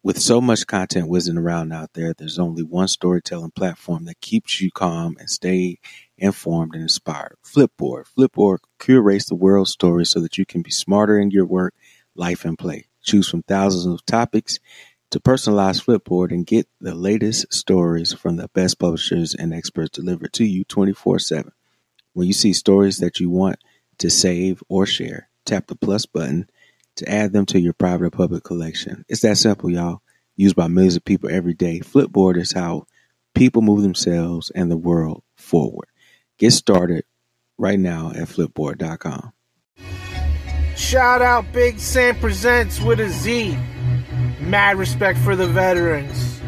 With so much content whizzing around out there, there's only one storytelling platform that keeps you calm and stay informed and inspired. Flipboard. Flipboard curates the world's stories so that you can be smarter in your work, life, and play. Choose from thousands of topics to personalize Flipboard and get the latest stories from the best publishers and experts delivered to you 24/7. When you see stories that you want to save or share, tap the plus button to add them to your private or public collection. It's that simple, y'all. Used by millions of people every day. Flipboard is how people move themselves and the world forward. Get started right now at flipboard.com. Shout out Big Sam Presents with a Z. Mad respect for the veterans.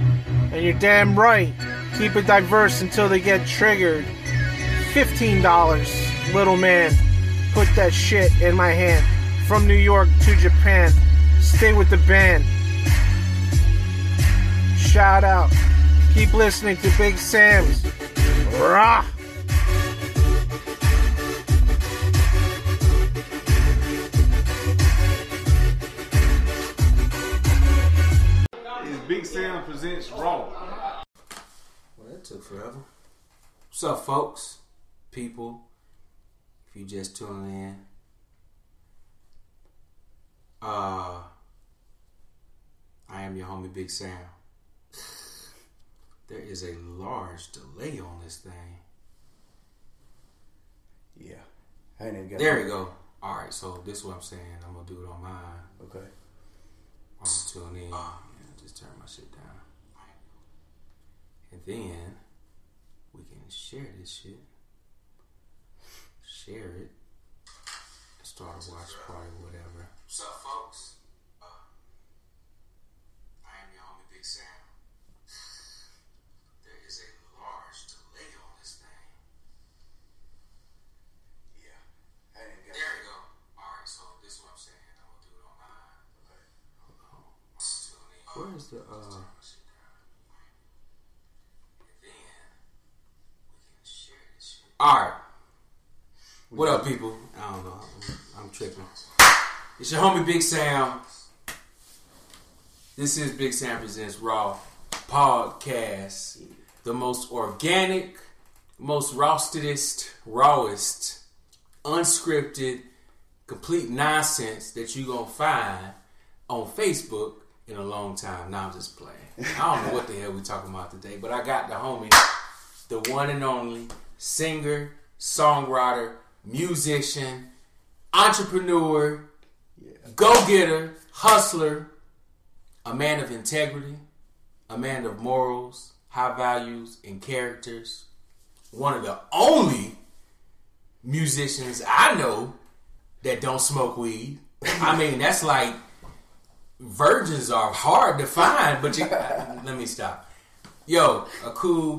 And you're damn right. Keep it diverse until they get triggered. $15. Little man. Put that shit in my hand. From New York to Japan. Stay with the band. Shout out. Keep listening to Big Sam's. Rah! It's Big Sam Presents Raw. Well, that took forever. What's up, folks? People, if you just tuning in. I am your homie Big Sam. There is a large delay on this thing. Yeah. I ain't even got there we go. Alright, so this is what I'm saying. I'm going to do it on mine. Okay. I'm going to tune in. Just turn my shit down. And then we can share this shit. Share it. Start a watch party, whatever. What's up, folks? I am your homie Big Sam. There is a large delay on this thing. Yeah. I ain't got there we go. Alright, so this is what I'm saying. I'm gonna do it on mine. Okay. Hold on. Where's the And then we can share this shit. Alright. What up, people? I don't know. I'm tripping. It's your homie Big Sam. This is Big Sam Presents Raw podcast. The most organic, most roastedest, rawest, unscripted, complete nonsense that you're going to find on Facebook in a long time. Now I'm just playing. I don't know what the hell we talking about today, but I got the homie, the one and only singer, songwriter, musician, entrepreneur, go-getter, hustler, a man of integrity, a man of morals, high values, and characters. One of the only musicians I know that don't smoke weed. I mean, that's like virgins are hard to find, but let me stop. Yo, a cool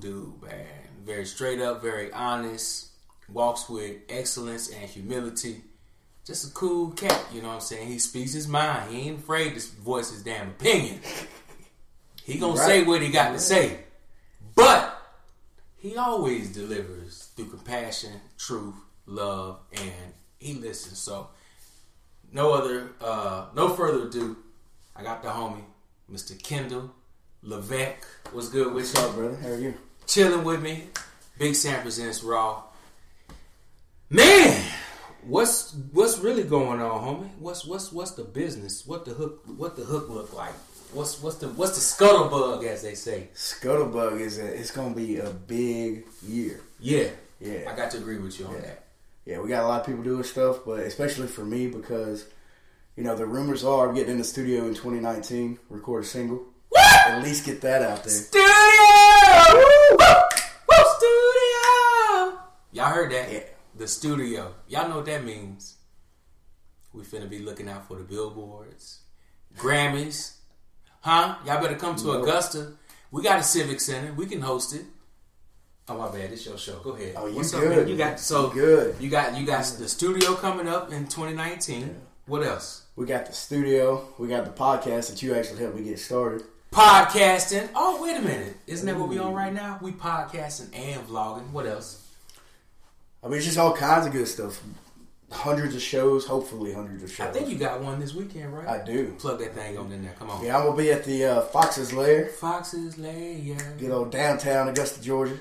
dude, man. Very straight up, very honest, walks with excellence and humility. Just a cool cat, you know what I'm saying? He speaks his mind. He ain't afraid to voice his damn opinion. He gonna say what he got to say. But he always delivers through compassion, truth, love, and he listens. So no further ado, I got the homie, Mr. Kendall Levesque. What's good with you? What's up, brother? How are you? Chilling with me. Big Sam Presents Raw. Man, what's really going on, homie? What's the business? What the hook look like? What's the scuttlebug, as they say? Scuttlebug it's gonna be a big year. Yeah. Yeah. I got to agree with you on that. Yeah, we got a lot of people doing stuff, but especially for me because, you know, the rumors are I'm getting in the studio in 2019, record a single. What? At least get that out there. Studio! Woo! Woo! Studio! Y'all heard that? Yeah. The studio. Y'all know what that means. We finna be looking out for the billboards, Grammys. Huh? Y'all better come to Augusta. We got a civic center. We can host it. Oh, my bad. It's your show. Go ahead. Oh, you What's good. Up, man? You got good. You got the studio coming up in 2019. Yeah. What else? We got the studio. We got the podcast that you actually helped me get started. Podcasting. Oh, wait a minute. Isn't that what we on right now? We podcasting and vlogging. What else? I mean, it's just all kinds of good stuff. hundreds of shows, hopefully hundreds of shows. I think you got one this weekend, right? I do. Plug that thing on in there. Come on. Yeah, I'm going to be at the Fox's Lair. Fox's Lair. Good old downtown Augusta, Georgia.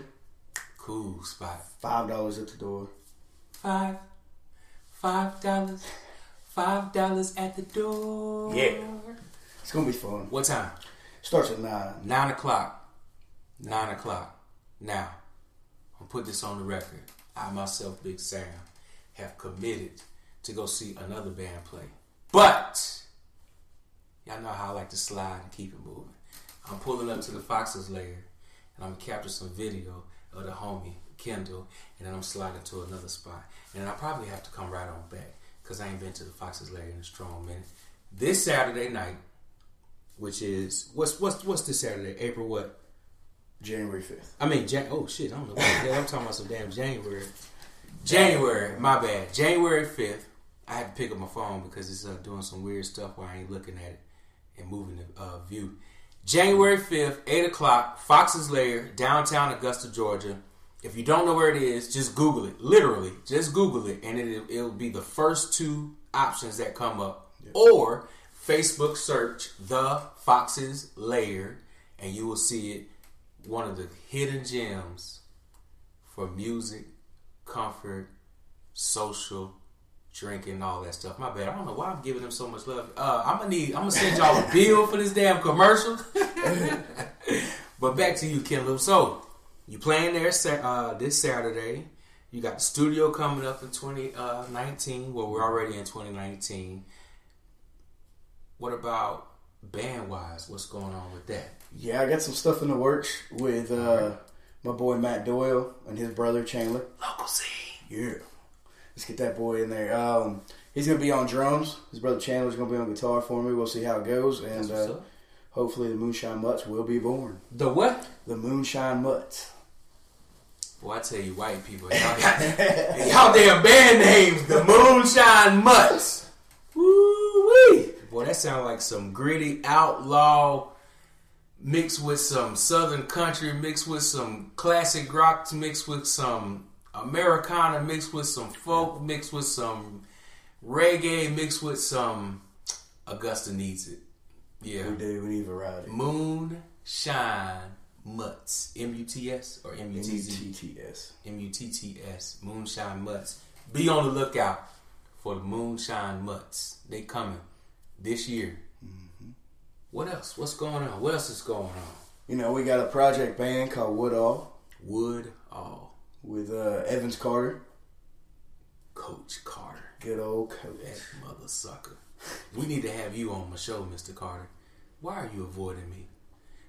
Cool spot. $5 at the door. $5 at the door. Yeah. It's going to be fun. What time? Starts at 9. 9 o'clock. 9 o'clock. Now, I'll put this on the record. I myself, Big Sam, have committed to go see another band play. But, y'all know how I like to slide and keep it moving. I'm pulling up to the Fox's Lair, and I'm going to capture some video of the homie, Kendall, and then I'm sliding to another spot. And I probably have to come right on back, because I ain't been to the Fox's Lair in a strong minute. This Saturday night, which is, what's this Saturday? April what? January 5th. I mean, oh shit, I don't know what the hell I'm talking about some damn January. January, my bad. January 5th. I had to pick up my phone because it's doing some weird stuff while I ain't looking at it and moving the view. January 5th, 8 o'clock, Fox's Lair, downtown Augusta, Georgia. If you don't know where it is, just Google it. Literally, just Google it, and it'll be the first two options that come up. Yep. Or Facebook search The Fox's Lair, and you will see it. One of the hidden gems for music, comfort, social, drinking, all that stuff. My bad. I don't know why I'm giving them so much love. I'm gonna send y'all a bill for this damn commercial. But back to you, Kendall. So you playing there this Saturday. You got the studio coming up in 2019. Well, we're already in 2019. What about band-wise? What's going on with that? Yeah, I got some stuff in the works with my boy Matt Doyle and his brother Chandler. Local scene. Yeah. Let's get that boy in there. He's going to be on drums. His brother Chandler's going to be on guitar for me. We'll see how it goes. And hopefully the Moonshine Mutts will be born. The what? The Moonshine Mutts. Boy, I tell you, white people, y'all damn band names, the Moonshine Mutts. Woo-wee. Boy, that sounds like some gritty outlaw mixed with some southern country, mixed with some classic rock, mixed with some Americana, mixed with some folk, mixed with some reggae, mixed with some Augusta needs it. Yeah. We do. We need variety. Moonshine Mutts. M-U-T-S or M-U-T-Z? M-U-T-T-S. M-U-T-T-S. Moonshine Mutts. Be on the lookout for the Moonshine Mutts. They coming this year. Mm-hmm. What else? What's going on? What else is going on? You know, we got a project band called Woodall. Woodall. With Evans Carter. Coach Carter. Good old coach. That mother sucker. We need to have you on my show, Mr. Carter. Why are you avoiding me?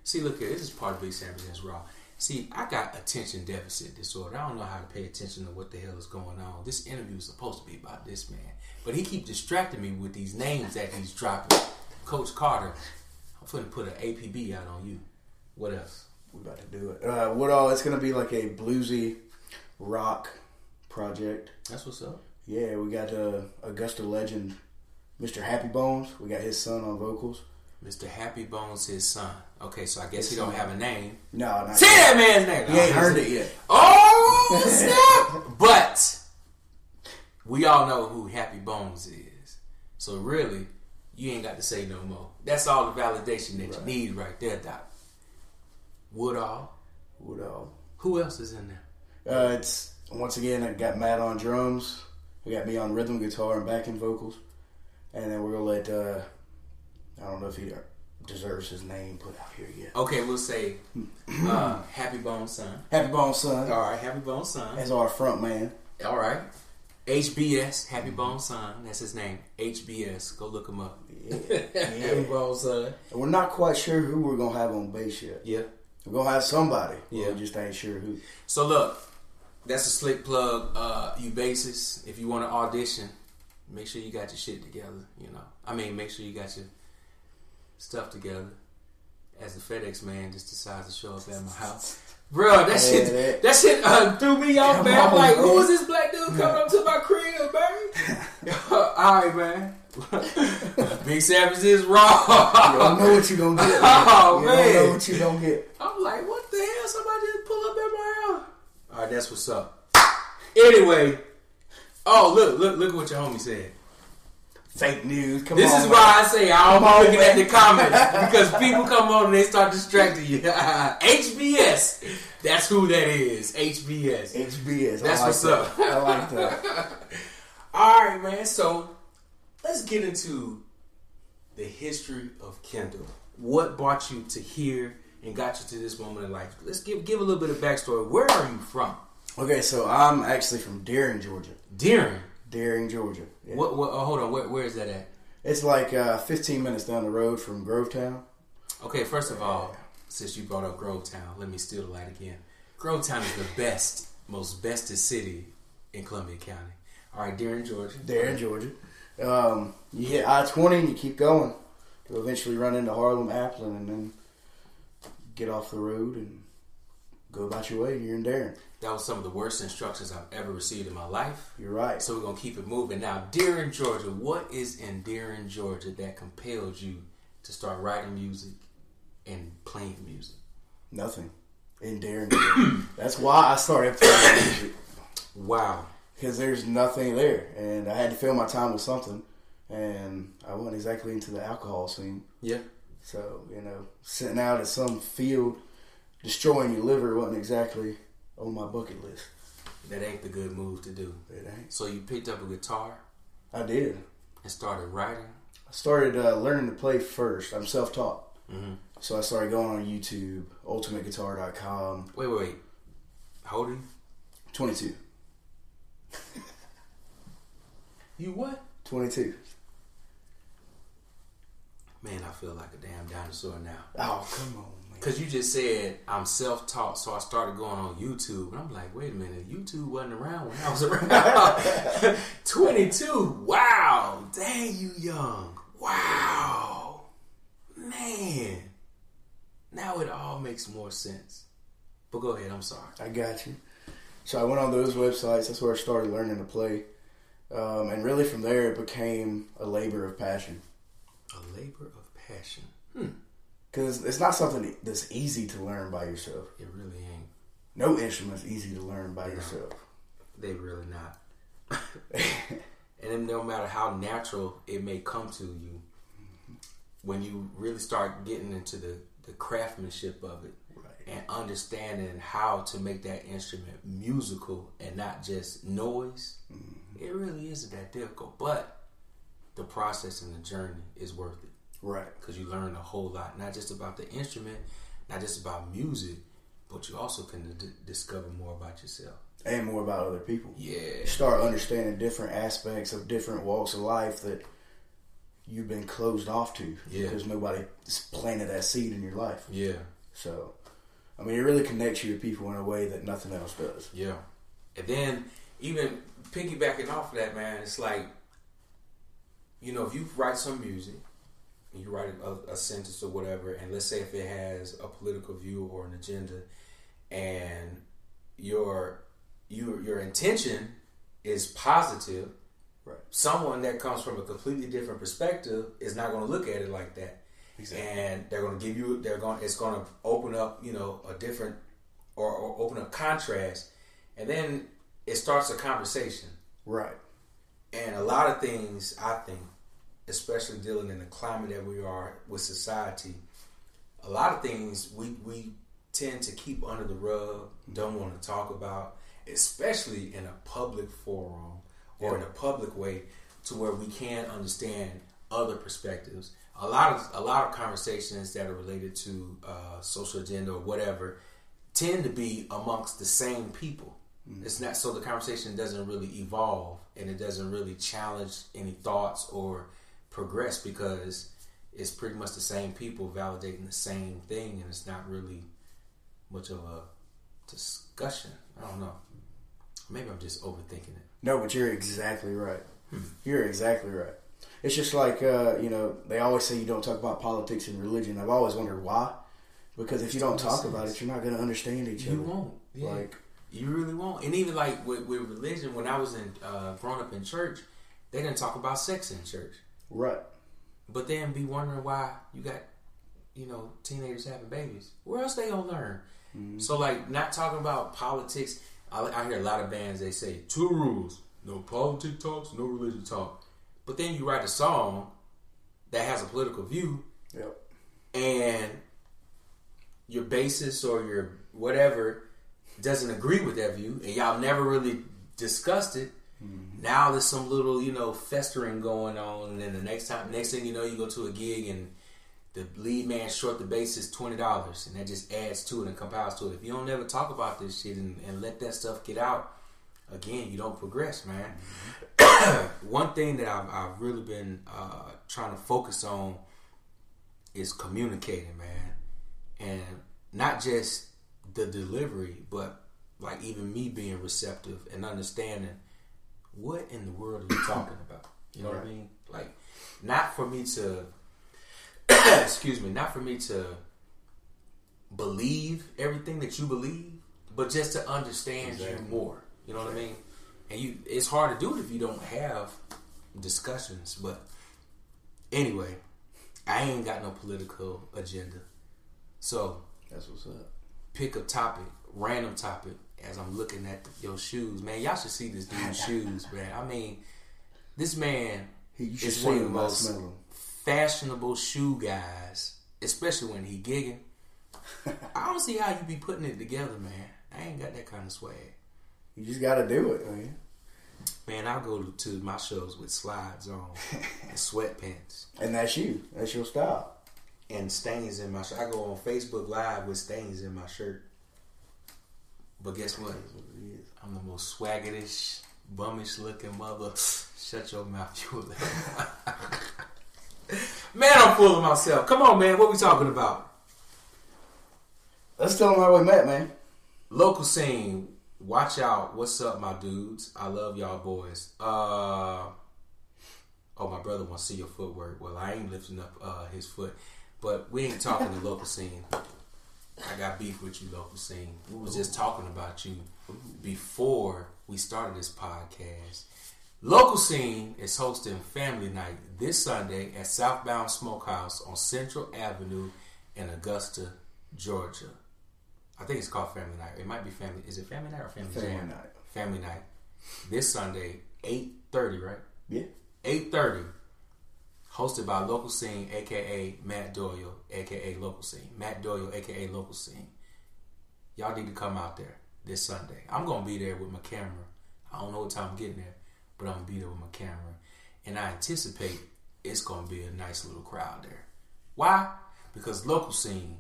See, look here. This is part of Big Sam Presents Raw. See, I got attention deficit disorder. I don't know how to pay attention to what the hell is going on. This interview is supposed to be about this man. But he keep distracting me with these names that he's dropping. Coach Carter. I'm finna put an APB out on you. What else? We about to do it. Woodall, it's going to be like a bluesy rock project. That's what's up. Yeah, we got Augusta legend Mr. Happy Bones. We got his son on vocals. Mr. Happy Bones, his son. Okay, so I guess he don't have a name. No, not say that man's name. He ain't heard it yet. Oh, snap! But we all know who Happy Bones is. So really, you ain't got to say no more. That's all the validation that you need right there, Doc. Woodall. Who else is in there? It's once again, I got Matt on drums. We got me on rhythm guitar and backing vocals. And then we're going to let, I don't know if he deserves his name put out here yet. Okay, we'll say Happy Bones son. Happy Bones son. All right, Happy Bones son. As our front man. All right. HBS, Happy Bones son. That's his name. HBS. Go look him up. Yeah. Happy Bones son. And we're not quite sure who we're going to have on bass yet. Yeah. We're going to have somebody. Yeah. We just ain't sure who. So look, that's a slick plug. You bassists, if you want to audition, make sure you got your shit together, you know. I mean, make sure you got your stuff together. As the FedEx man just decides to show up at my house. Bro, that shit threw me off, man. I'm like, who is this black dude coming up to my crib, man? Alright, man. Big Savage is raw. You don't know what you gonna get. Oh, you man. don't know what you gonna get. I'm like, what the hell? Somebody just pull up at my house. Alright, that's what's up. Anyway, Oh, look at what your homie said. Fake news. Come This on, is man. why I say I don't be looking at the comments because people come on and they start distracting you. HBS. That's who that is. HBS. HBS. That's what's up. I like that. All right, man. So let's get into the history of Kendall. What brought you to here and got you to this moment in life? Let's give a little bit of backstory. Where are you from? Okay, so I'm actually from Deering, Georgia. Deering, Georgia. Yeah. What? Hold on. Where is that at? It's like 15 minutes down the road from Grovetown. Okay, first of all, since you brought up Grovetown, let me steal the light again. Grovetown is the most bestest city in Columbia County. All right, Deering, Georgia. Deering, Georgia. You hit I-20 and you keep going. You'll eventually run into Harlem, Appleton, and then get off the road and go about your way. You're in Deering. That was some of the worst instructions I've ever received in my life. You're right. So we're going to keep it moving. Now, Deering, Georgia, what is in Deering, Georgia that compelled you to start writing music and playing music? Nothing. In Deering, Georgia. That's why I started playing music. Wow. Because there's nothing there. And I had to fill my time with something. And I went exactly into the alcohol scene. Yeah. So, sitting out at some field, destroying your liver wasn't exactly on my bucket list. That ain't the good move to do. It ain't. So you picked up a guitar? I did. And started writing? I started learning to play first. I'm self-taught. Mm-hmm. So I started going on YouTube, ultimateguitar.com. Wait. How old are you? 22. You what? 22. Man, I feel like a damn dinosaur now. Oh, come on, man. Because you just said I'm self-taught, so I started going on YouTube. And I'm like, wait a minute, YouTube wasn't around when I was around. 22, wow. Dang, you young. Wow. Man. Now it all makes more sense. But go ahead, I'm sorry. I got you. So I went on those websites. That's where I started learning to play. And really from there, it became a labor of passion. A labor of passion. Because it's not something that's easy to learn by yourself. It really ain't. No instrument's easy to learn by yourself. They really not. And then no matter how natural it may come to you, when you really start getting into the craftsmanship of it, and understanding how to make that instrument musical and not just noise, it really isn't that difficult. But the process and the journey is worth it. Right. Because you learn a whole lot, not just about the instrument, not just about music, but you also can discover more about yourself. And more about other people. Yeah. You start understanding different aspects of different walks of life that you've been closed off to. Yeah. Because nobody planted that seed in your life. Yeah. So, I mean, it really connects you to people in a way that nothing else does. Yeah. And then, even piggybacking off of that, man, it's like, if you write some music, and you write a sentence or whatever, and let's say if it has a political view or an agenda, and your intention is positive, right? Someone that comes from a completely different perspective is not going to look at it like that. Exactly. And they're going to give you, it's going to open up, a different, or open up contrast, and then it starts a conversation. Right. And a lot of things, I think, especially dealing in the climate that we are with society, a lot of things we tend to keep under the rug, don't want to talk about, especially in a public forum or in a public way, to where we can understand other perspectives. A lot of conversations that are related to social agenda or whatever tend to be amongst the same people. It's not, so the conversation doesn't really evolve and it doesn't really challenge any thoughts or progress, because it's pretty much the same people validating the same thing, and it's not really much of a discussion. I don't know. Maybe I'm just overthinking it. No, but you're exactly right. You're exactly right. It's just like, they always say you don't talk about politics and religion. I've always wondered why. Because if you don't talk about it, you're not going to understand each other. You won't. Yeah. You really won't. And even like with religion, when I was growing up in church, they didn't talk about sex in church. Right. But then be wondering why you got, teenagers having babies. Where else they gonna learn? Mm-hmm. So like, not talking about politics. I hear a lot of bands, they say 2 rules: no politics talks, no religion talk. But then you write a song that has a political view, Yep. and your bassist or your whatever doesn't agree with that view, and y'all never really discussed it. Mm-hmm. Now there's some little, festering going on, and then the next thing you know, you go to a gig and the lead man short the bassist $20, and that just adds to it and compiles to it. If you don't ever talk about this shit and let that stuff get out, again, you don't progress, man. Mm-hmm. One thing that I've really been trying to focus on is communicating, man, and not just the delivery, but like even me being receptive and understanding what in the world are you talking about. You know what I mean? Like, not for me to not for me to believe everything that you believe, but just to understand you more. You know what I mean? And it's hard to do it if you don't have discussions. But anyway, I ain't got no political agenda. So that's what's up. Pick a topic, random topic, as I'm looking at your shoes. Man, y'all should see this dude's shoes, man. I mean, this man is one of the most fashionable shoe guys, especially when he gigging. I don't see how you be putting it together, man. I ain't got that kind of swag. You just gotta do it, man. Man, I'll go to my shows with slides on and sweatpants. And that's you. That's your style. And stains in my shirt. I go on Facebook Live with stains in my shirt. But guess what? I'm the most swaggerish, bummish looking mother. Shut your mouth, you Man, I'm full of myself. Come on, man. What we talking about? Let's tell them how we met, man. Local scene. Watch out. What's up, my dudes? I love y'all boys. Oh, my brother wants to see your footwork. Well, I ain't lifting up his foot. But we ain't talking the local scene. I got beef with you, local scene. We was just talking about you before we started this podcast. Local Scene is hosting Family Night this Sunday at Southbound Smokehouse on Central Avenue in Augusta, Georgia. I think it's called Family Night. It might be Family. Is it Family Night or Family Jam? Night. Family Night. This Sunday, 8:30, right? Yeah. 8:30. Hosted by Local Scene, a.k.a. Matt Doyle, a.k.a. Local Scene. Matt Doyle, a.k.a. Local Scene. Y'all need to come out there this Sunday. I'm going to be there with my camera. I don't know what time I'm getting there, but I'm going to be there with my camera. And I anticipate it's going to be a nice little crowd there. Why? Because Local Scene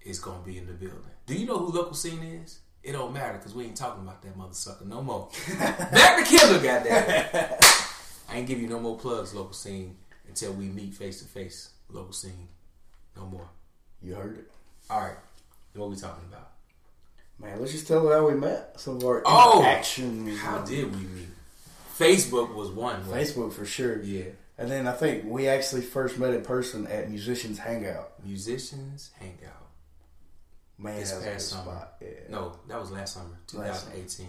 is going to be in the building. Do you know who Local Scene is? It don't matter because we ain't talking about that mother sucker no more. Back to Kendall, goddamn. I ain't give you no more plugs, Local Scene, until we meet face to face. Local Scene. No more. You heard it. All right. What we talking about? Man, let's just tell them how we met. Some of our interaction. How did we meet? Facebook was one. Facebook for sure. Yeah. And then I think we actually first met in person at Musicians Hangout. Musicians Hangout. Man, this that was past a good summer. spot. Yeah. No, that was last summer, 2018.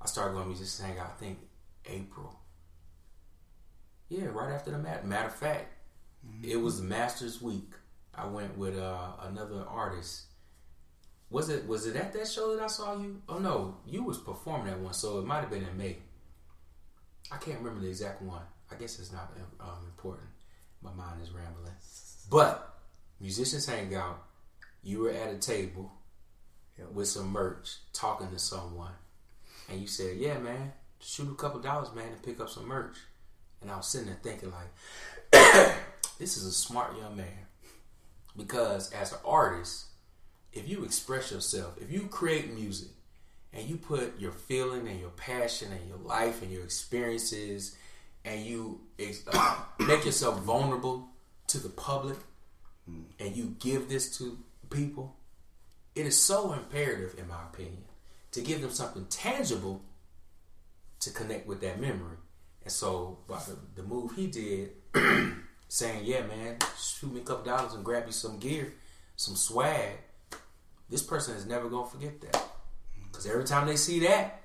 I started going to Musicians Hangout, I think, April. Yeah, right after the matter of fact, it was the Masters Week. I went with another artist. Was it at that show that I saw you? Oh no, you was performing at one, so it might have been in May. I can't remember the exact one. I guess it's not important. My mind is rambling. But Musicians Hangout, you were at a table with some merch, talking to someone, and you said, "Yeah, man, shoot a couple dollars, man, and pick up some merch." And I was sitting there thinking, like, this is a smart young man. Because as an artist, if you express yourself, if you create music, and you put your feeling and your passion and your life and your experiences, and you make yourself vulnerable to the public, and you give this to people, it is so imperative, in my opinion, to give them something tangible to connect with that memory. And so, by the move he did, saying, "Yeah, man, shoot me a couple dollars and grab you some gear, some swag," this person is never going to forget that. Because every time they see that,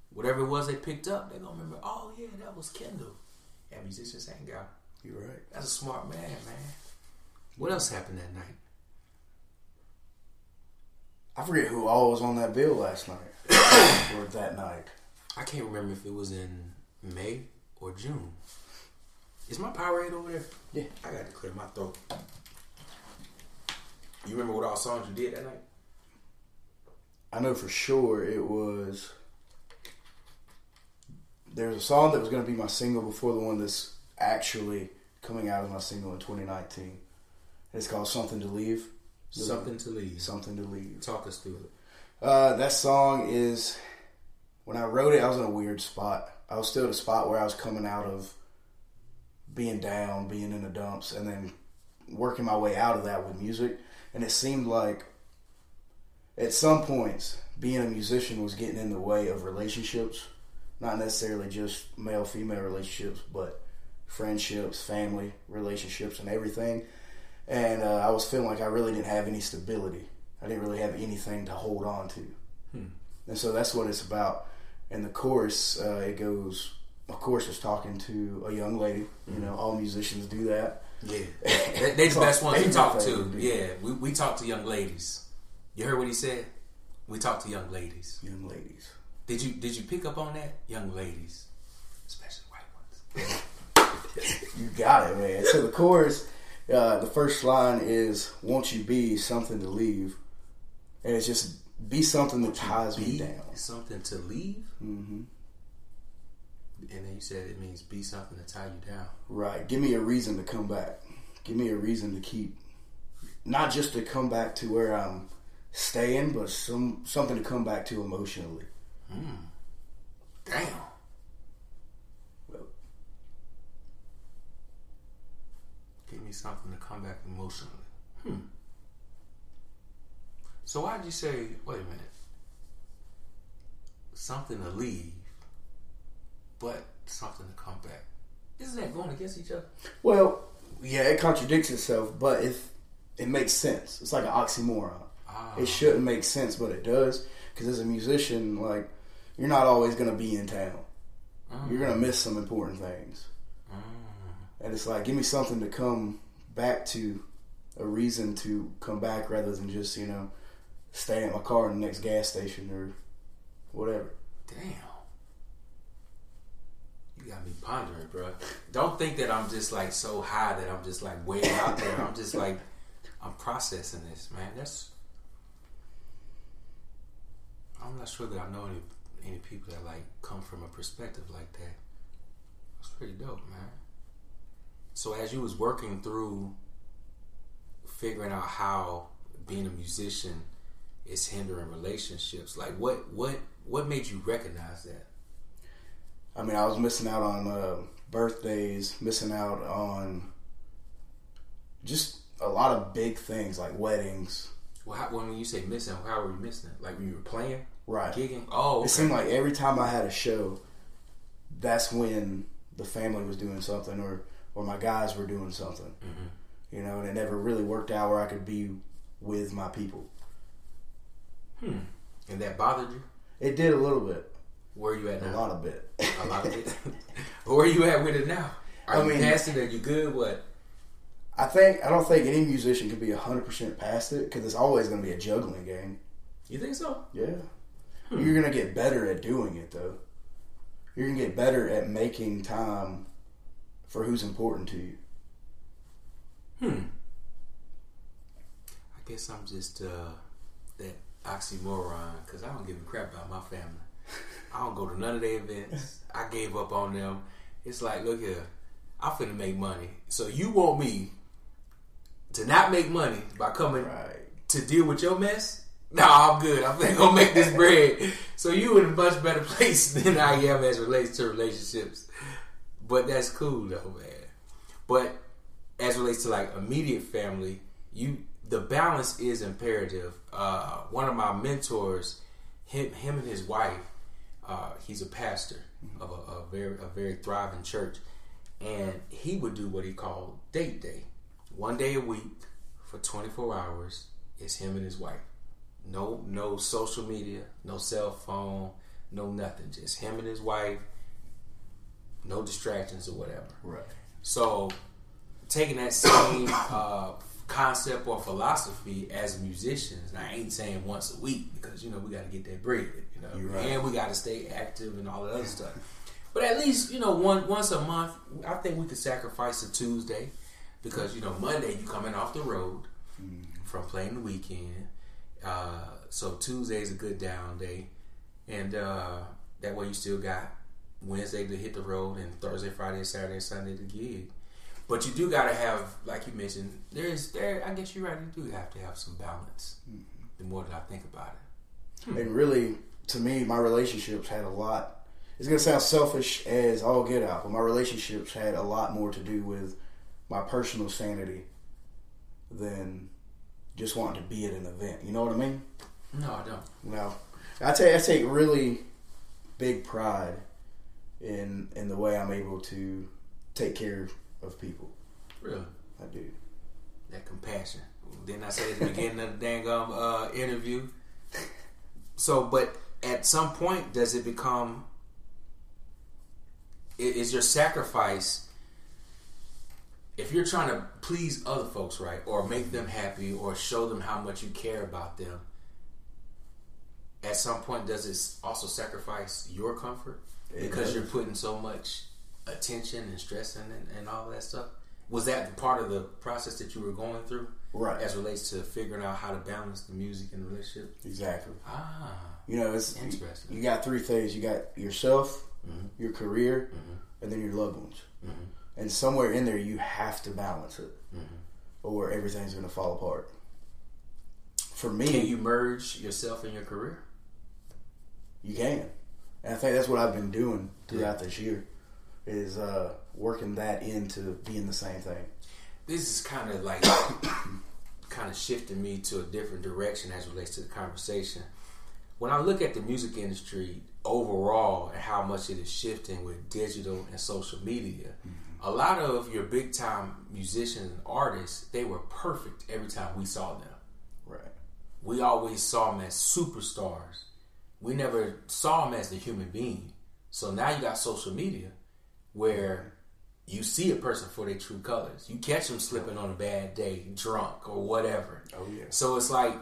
whatever it was they picked up, they're going to remember, "Oh, yeah, that was Kendall at Musicians Hangout." You're right. That's a smart man, man. What else happened that night? I forget who all was on that bill last night. Or that night. I can't remember if it was in May or June. Is my Powerade over there? Yeah. I got to clear my throat. You remember what all songs you did that night? I know for sure it was... There was a song that was going to be my single before the one that's actually coming out as my single in 2019. It's called Something to Leave. Something to Leave. Something to Leave. Talk us through it. That song is... When I wrote it, I was in a weird spot. I was still at a spot where I was coming out of being down, being in the dumps, and then working my way out of that with music. And it seemed like at some points, being a musician was getting in the way of relationships. Not necessarily just male-female relationships, but friendships, family relationships, and everything. And I was feeling like I really didn't have any stability. I didn't really have anything to hold on to. And so that's what it's about. And the chorus, it goes, of course, it's talking to a young lady. You know, all musicians do that. Yeah. They're the best ones to talk to. Yeah, we talk to young ladies. You heard what he said? We talk to young ladies. Young ladies. Did you pick up on that? Young ladies. Especially white ones. You got it, man. So the chorus, the first line is, won't you be something to leave? And it's just, be something that ties me down. Something to leave? Mm-hmm. And then you said it means be something to tie you down. Right. Give me a reason to come back. Give me a reason to keep, not just to come back to where I'm staying, but something to come back to emotionally. Damn. Well, give me something to come back emotionally. So why'd you say, wait a minute, something to leave, but something to come back? Isn't that going against each other? Well, yeah, it contradicts itself, but if it makes sense. It's like an oxymoron. It shouldn't make sense, but it does. Because as a musician, like, you're not always going to be in town. You're going to miss some important things. And it's like, give me something to come back to, a reason to come back rather than just, you know, stay in my car in the next gas station or whatever. Damn. You got me pondering, bro. Don't think that I'm just like so high that I'm just like way out there. I'm just like, I'm processing this, man. I'm not sure that I know any people that like come from a perspective like that. That's pretty dope, man. So as you was working through figuring out how being a musician is hindering relationships, like what made you recognize that? I mean, I was missing out on birthdays, missing out on just a lot of big things like weddings. Well, when you say missing, how were you missing it? Like when you were playing? Right. Gigging? Oh, okay. It seemed like every time I had a show, that's when the family was doing something or my guys were doing something. You know, and it never really worked out where I could be with my people. And that bothered you? It did a little bit. Where are you at now? A lot of it. A lot of it? Where are you at with it now? Are you past it? Are you good? What? I don't think any musician can be 100% past it because it's always going to be a juggling game. You think so? Yeah. You're going to get better at doing it, though. You're going to get better at making time for who's important to you. I guess I'm just that oxymoron because I don't give a crap about my family. I don't go to none of their events. I gave up on them. It's like, look here, I'm finna make money. So you want me to not make money by coming to deal with your mess? No, I'm good. I'm gonna make this bread. So you in a much better place than I am as relates to relationships. But that's cool though, man. But as relates to like immediate family, the balance is imperative. One of my mentors, him and his wife, he's a pastor of a very thriving church, and he would do what he called date day. 1 day a week for 24 hours is him and his wife. No social media, no cell phone, no nothing. Just him and his wife. No distractions or whatever. Right. So, taking that same concept or philosophy as musicians, and I ain't saying once a week because we got to get that bread, You're right. and we got to stay active and all that other stuff. But at least, once a month, I think we could sacrifice a Tuesday because, Monday you coming off the road from playing the weekend. So Tuesday is a good down day. And that way you still got Wednesday to hit the road and Thursday, Friday, Saturday, and Sunday to gig. But you do got to have, like you mentioned, I guess you're right, you do have to have some balance. The more that I think about it. And really, to me, my relationships had a lot. It's going to sound selfish as all get out, but my relationships had a lot more to do with my personal sanity than just wanting to be at an event. You know what I mean? No, I don't. No. I take really big pride in the way I'm able to take care of people. Really? I do. That compassion. Didn't I say at the beginning of the dang interview? So, but at some point, does it become... Is your sacrifice... If you're trying to please other folks, right? Or make them happy or show them how much you care about them, at some point, does it also sacrifice your comfort? Because you're putting so much attention and stress and all that stuff? Was that part of the process that you were going through? Right. As relates to figuring out how to balance the music and the relationship? Exactly. It's interesting. You got three things. You got yourself, your career, and then your loved ones. And somewhere in there, you have to balance it, or everything's going to fall apart. For me... Can you merge yourself and your career? You can. And I think that's what I've been doing throughout this year, is working that into being the same thing. This is kind of like shifting me to a different direction as it relates to the conversation. When I look at the music industry overall and how much it is shifting with digital and social media, a lot of your big time musicians and artists, they were perfect every time we saw them. Right. We always saw them as superstars. We never saw them as the human being. So now you got social media where you see a person for their true colors. You catch them slipping on a bad day, drunk or whatever. Oh, yeah. So it's like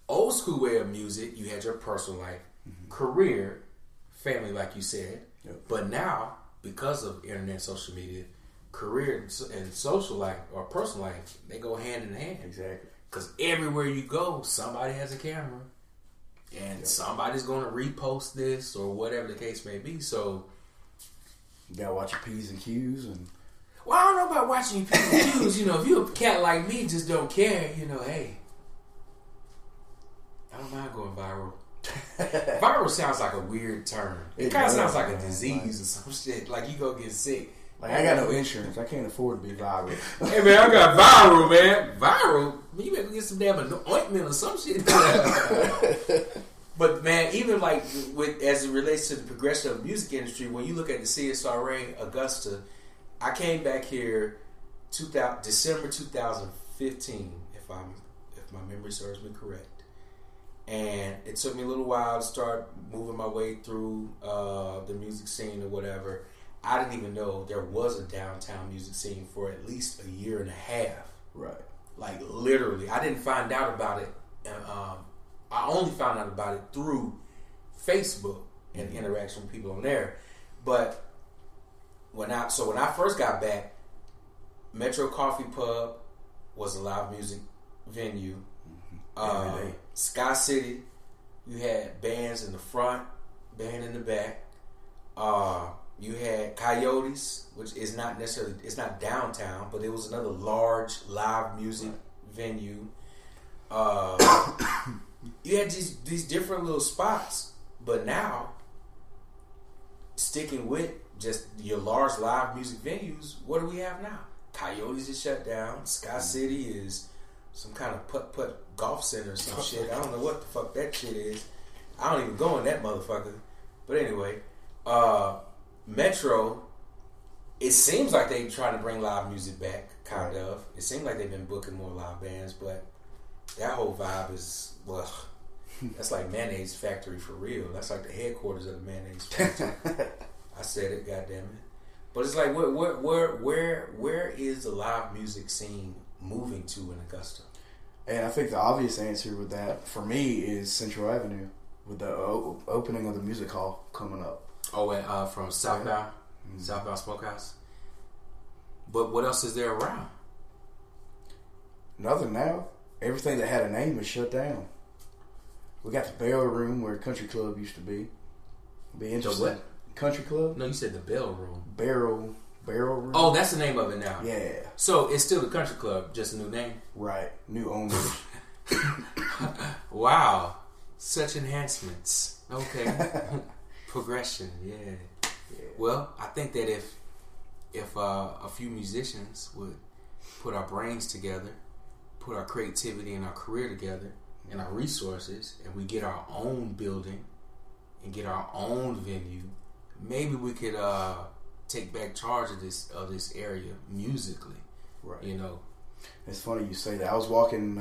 old school way of music. You had your personal life, career, family, like you said. Yep. But now, because of internet, social media, career and social life or personal life, they go hand in hand. Exactly. Because everywhere you go, somebody has a camera. And somebody's going to repost this or whatever the case may be. So you gotta watch your P's and Q's. Well, I don't know about watching your P's and Q's. If you're a cat like me, just don't care. Hey, I don't mind going viral. Viral sounds like a weird term. It kind of sounds like a disease or some shit. Like you go get sick. Like I got no insurance. I can't afford to be viral. Hey man, I got viral, man. Viral? You better get some damn ointment or some shit. But man, even like as it relates to the progression of the music industry, when you look at the CSRA Augusta, I came back here December 2015, if my memory serves me correct. And it took me a little while to start moving my way through the music scene or whatever. I didn't even know there was a downtown music scene for at least a year and a half. Right. Like literally, I didn't find out about it. I only found out about it through Facebook and interaction with people on there. But when I first got back, Metro Coffee Pub was a live music venue. Sky City, you had bands in the front, band in the back. You had Coyotes, which is not necessarily, it's not downtown, but it was another large live music venue. You had these different little spots, but now, sticking with just your large live music venues, what do we have now? Coyotes is shut down. Sky City is some kind of putt-putt golf center or some shit. I don't know what the fuck that shit is. I don't even go in that motherfucker. But anyway, Metro, it seems like they trying to bring live music back, kind of. It seems like they've been booking more live bands, but that whole vibe is, well, that's like Mayonnaise Factory for real. That's like the headquarters of the Mayonnaise Factory. I said it, goddammit. But it's like, where is the live music scene moving to in Augusta? And I think the obvious answer with that, for me, is Central Avenue with the opening of the music hall coming up. Oh, from Southbound, Southbound Smokehouse. But what else is there around? Nothing now. Everything that had a name is shut down. We got the Bell Room where Country Club used to be. Be interesting. The what? Country Club? No, you said the Bell Room. Barrel Room. Oh, that's the name of it now. Yeah. So it's still the Country Club, just a new name. Right. New owners. Wow. Such enhancements. Okay. Progression. Yeah. Well, I think that if a few musicians would put our brains together, put our creativity and our career together, and our resources, and we get our own building and get our own venue, maybe we could take back charge of this area musically. Right. You know. It's funny you say that. I was walking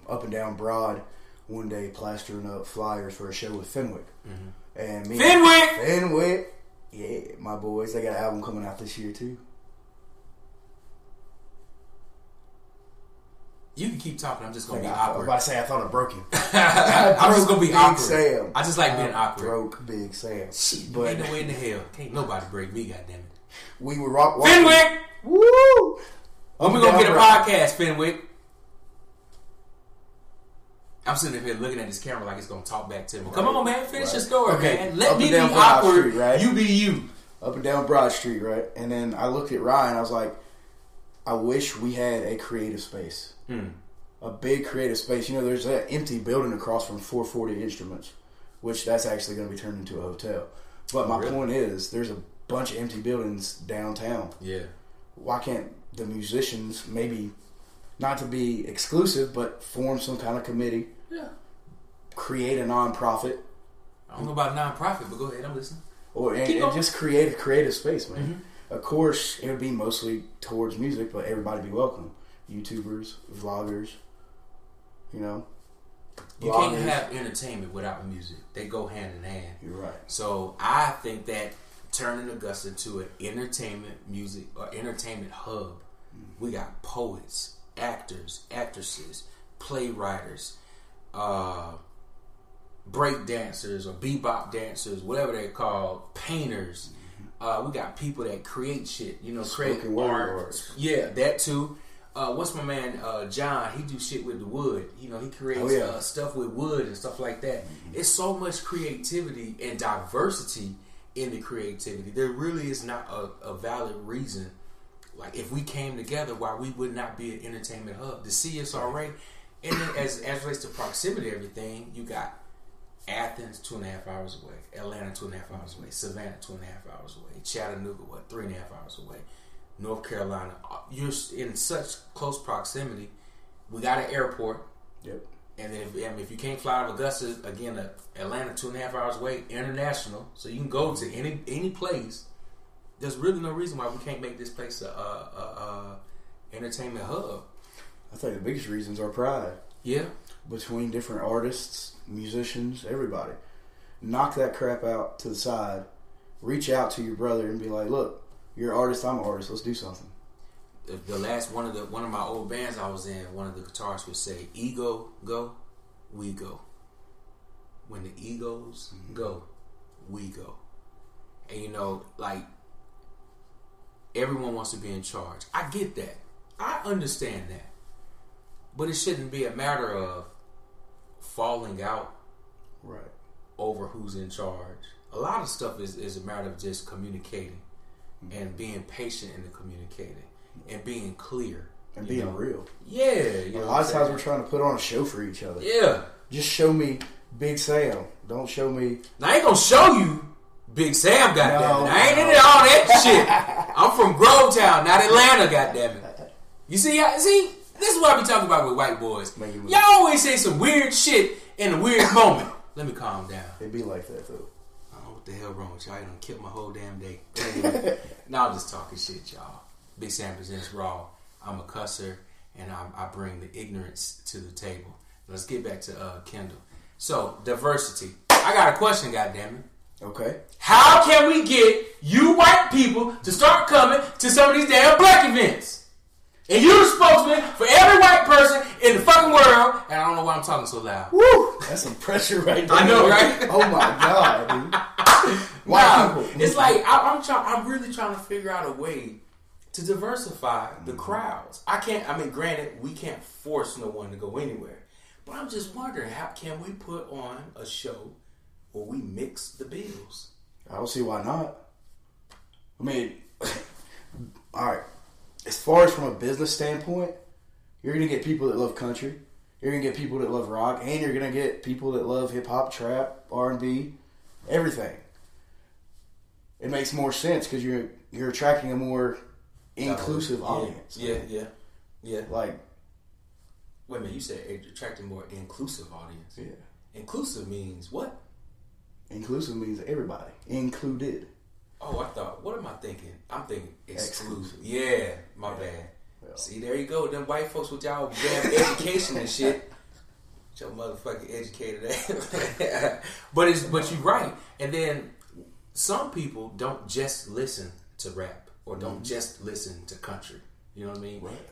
up and down Broad one day plastering up flyers for a show with Fenwick. Mm-hmm. And Fenwick! Yeah, my boys. They got an album coming out this year too. You can keep talking. I'm just going to be I was awkward. about to say I thought I broke him. I'm just going to be Big awkward. Sam. I just like being awkward. Broke Big Sam. Shit, But ain't no way in the hell. Can't nobody break me, goddammit. we were walking. Fenwick! Woo! When we going to get a podcast, Fenwick? I'm sitting here looking at this camera like it's going to talk back to me. Come on, man. Finish your story, man. Let me be awkward. Street, right? You be you. Up and down Broad Street, right? And then I looked at Ryan. I was like, I wish we had a creative space. A big creative space. You know, there's that empty building across from 440 Instruments, which that's actually going to be turned into a hotel. But my point is, there's a bunch of empty buildings downtown. Yeah. Why can't the musicians maybe, not to be exclusive, but form some kind of committee? Yeah. Create a nonprofit. I don't know about nonprofit, but go ahead. I'm listening. And just create a creative space, man. Mm-hmm. Of course, it would be mostly towards music, but everybody be welcome. YouTubers, vloggers, you know. You can't have entertainment without music. They go hand in hand. You're right. So I think that turning Augusta into an entertainment music or entertainment hub, we got poets, actors, actresses, playwriters, break dancers or bebop dancers, whatever they're called, painters. We got people that create shit, you know, create art. Yeah, that too. What's my man John? He do shit with the wood. You know, he creates stuff with wood and stuff like that. It's so much creativity and diversity in the creativity. There really is not a valid reason, like if we came together, why we would not be an entertainment hub. The CSRA, and then as relates to proximity, everything you got. Athens 2.5 hours away, Atlanta 2.5 hours away, Savannah 2.5 hours away, Chattanooga 3.5 hours away, North Carolina. You're in such close proximity. We got an airport. Yep. And then if you can't fly out of Augusta, again, Atlanta 2.5 hours away, international, so you can go to any place. There's really no reason why we can't make this place a entertainment hub. I think the biggest reasons are pride. Yeah. Between different artists, musicians, everybody. Knock that crap out to the side. Reach out to your brother and be like, look, you're an artist, I'm an artist, let's do something. The last one of my old bands I was in, one of the guitarists would say, ego go, we go. When the egos go, we go. And you know, like, everyone wants to be in charge. I get that. I understand that. But it shouldn't be a matter of falling out over who's in charge. A lot of stuff is a matter of just communicating and being patient in the communicating and being clear. And being real. Yeah. A lot of times we're trying to put on a show for each other. Yeah. Just show me Big Sam. Don't show me... Now, I ain't going to show you Big Sam, goddammit. I ain't into all that shit. I'm from Grovetown, not Atlanta, goddammit. You see, this is what I be talking about with white boys. Y'all always say some weird shit in the weirdest moment. Let me calm down. It be like that, though. I don't know what the hell wrong with y'all. I done killed my whole damn day. Anyway, now I'm just talking shit, y'all. Big Sam presents Raw. I'm a cusser, and I bring the ignorance to the table. Let's get back to Kendall. So, diversity. I got a question, goddammit. Okay. How can we get you white people to start coming to some of these damn black events? And you're the spokesman for every white person in the fucking world. And I don't know why I'm talking so loud. Woo! That's some pressure right there. I know, right? Oh my God, dude. White people. It's like I'm really trying to figure out a way to diversify the crowds. Granted, we can't force no one to go anywhere, but I'm just wondering, how can we put on a show where we mix the bills? I don't see why not. I mean, all right. As far as from a business standpoint, you're gonna get people that love country. You're gonna get people that love rock, and you're gonna get people that love hip hop, trap, R&B, everything. It makes more sense because you're attracting a more inclusive audience. Yeah. Like, wait a minute, you said attracting more inclusive audience. Yeah. Inclusive means what? Inclusive means everybody included. Oh, what am I thinking? I'm thinking exclusive. Yeah, my bad. Well, see, there you go. Them white folks with y'all damn education and shit. Your motherfucking educated ass. But you're right. And then some people don't just listen to rap or don't just listen to country. You know what I mean? Right.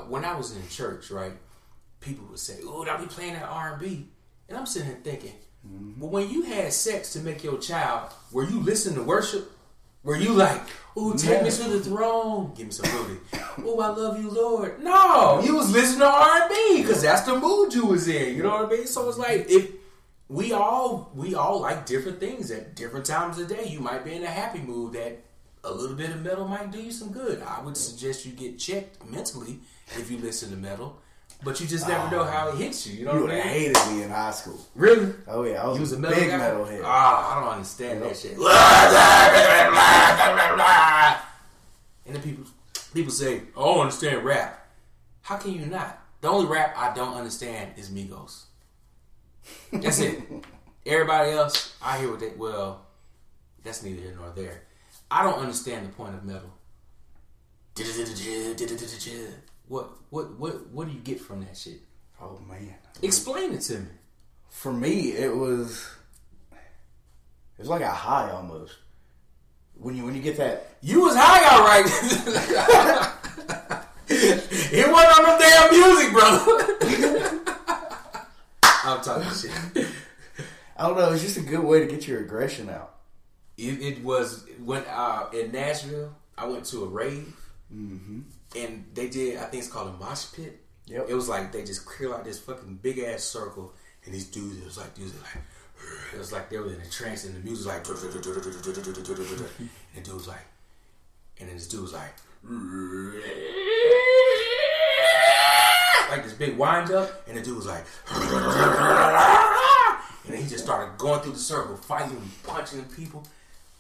When I was in church, right, people would say, "Oh, I'll be playing that R&B," and I'm sitting here thinking, but when you had sex to make your child, were you listening to worship? Were you like, "Ooh, take me to the throne, give me some booty"? "Oh, I love you, Lord." No, you was listening to R&B because that's the mood you was in. You know what I mean? So it's like, if we all like different things at different times of the day. You might be in a happy mood that a little bit of metal might do you some good. I would suggest you get checked mentally if you listen to metal. But you just never know how it hits you. You know what I mean? Hated me in high school. Really? Oh yeah, I was a big guy? metalhead. I don't understand that shit. And then people say, "Oh, I don't understand rap." How can you not? The only rap I don't understand is Migos. That's it. Everybody else, I hear what they. Well, that's neither here nor there. I don't understand the point of metal. What do you get from that shit? Oh man, explain it to me. For me, it was like a high almost. When you get that, you was high, all right. It wasn't on no damn music, brother. I'm talking shit. I don't know. It's just a good way to get your aggression out. It was when in Nashville, I went to a rave, and they did. I think it's called a mosh pit. Yep. It was like they just cleared out this fucking big ass circle, and these dudes, it was like they were in a trance, and the music was like, and the dude was like, and then this dude was like this big wind up, and the dude was like, and then he just started going through the circle, fighting, punching people.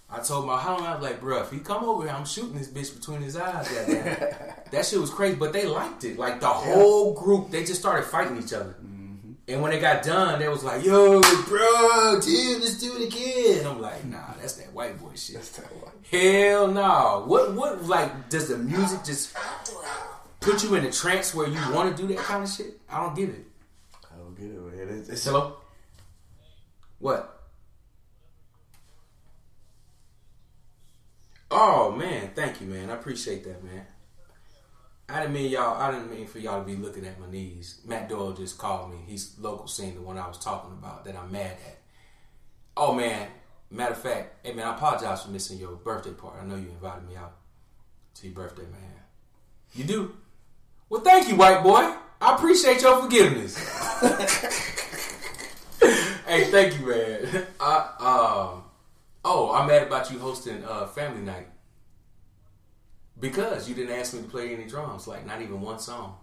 I told him, how long? I was like, bro, if he come over here, I'm shooting this bitch between his eyes. That shit was crazy, but they liked it. Like the whole group, they just started fighting each other. And when they got done, they was like, "Yo, bro, dude, let's do it again." And I'm like, "Nah, that's that white boy shit." That's that white. Hell no. What like does the music just put you in a trance where you want to do that kind of shit? I don't get it. I don't get it, man. It's hello? What? Oh man, thank you, man. I appreciate that, man. I didn't mean for y'all to be looking at my knees. Matt Doyle just called me. He's local scene, the one I was talking about that I'm mad at. Oh man, matter of fact, hey man, I apologize for missing your birthday party. I know you invited me out to your birthday, man. You do? Well, thank you, white boy. I appreciate your forgiveness. Hey, thank you, man. I'm mad about you hosting family night. Because you didn't ask me to play any drums, like not even one song.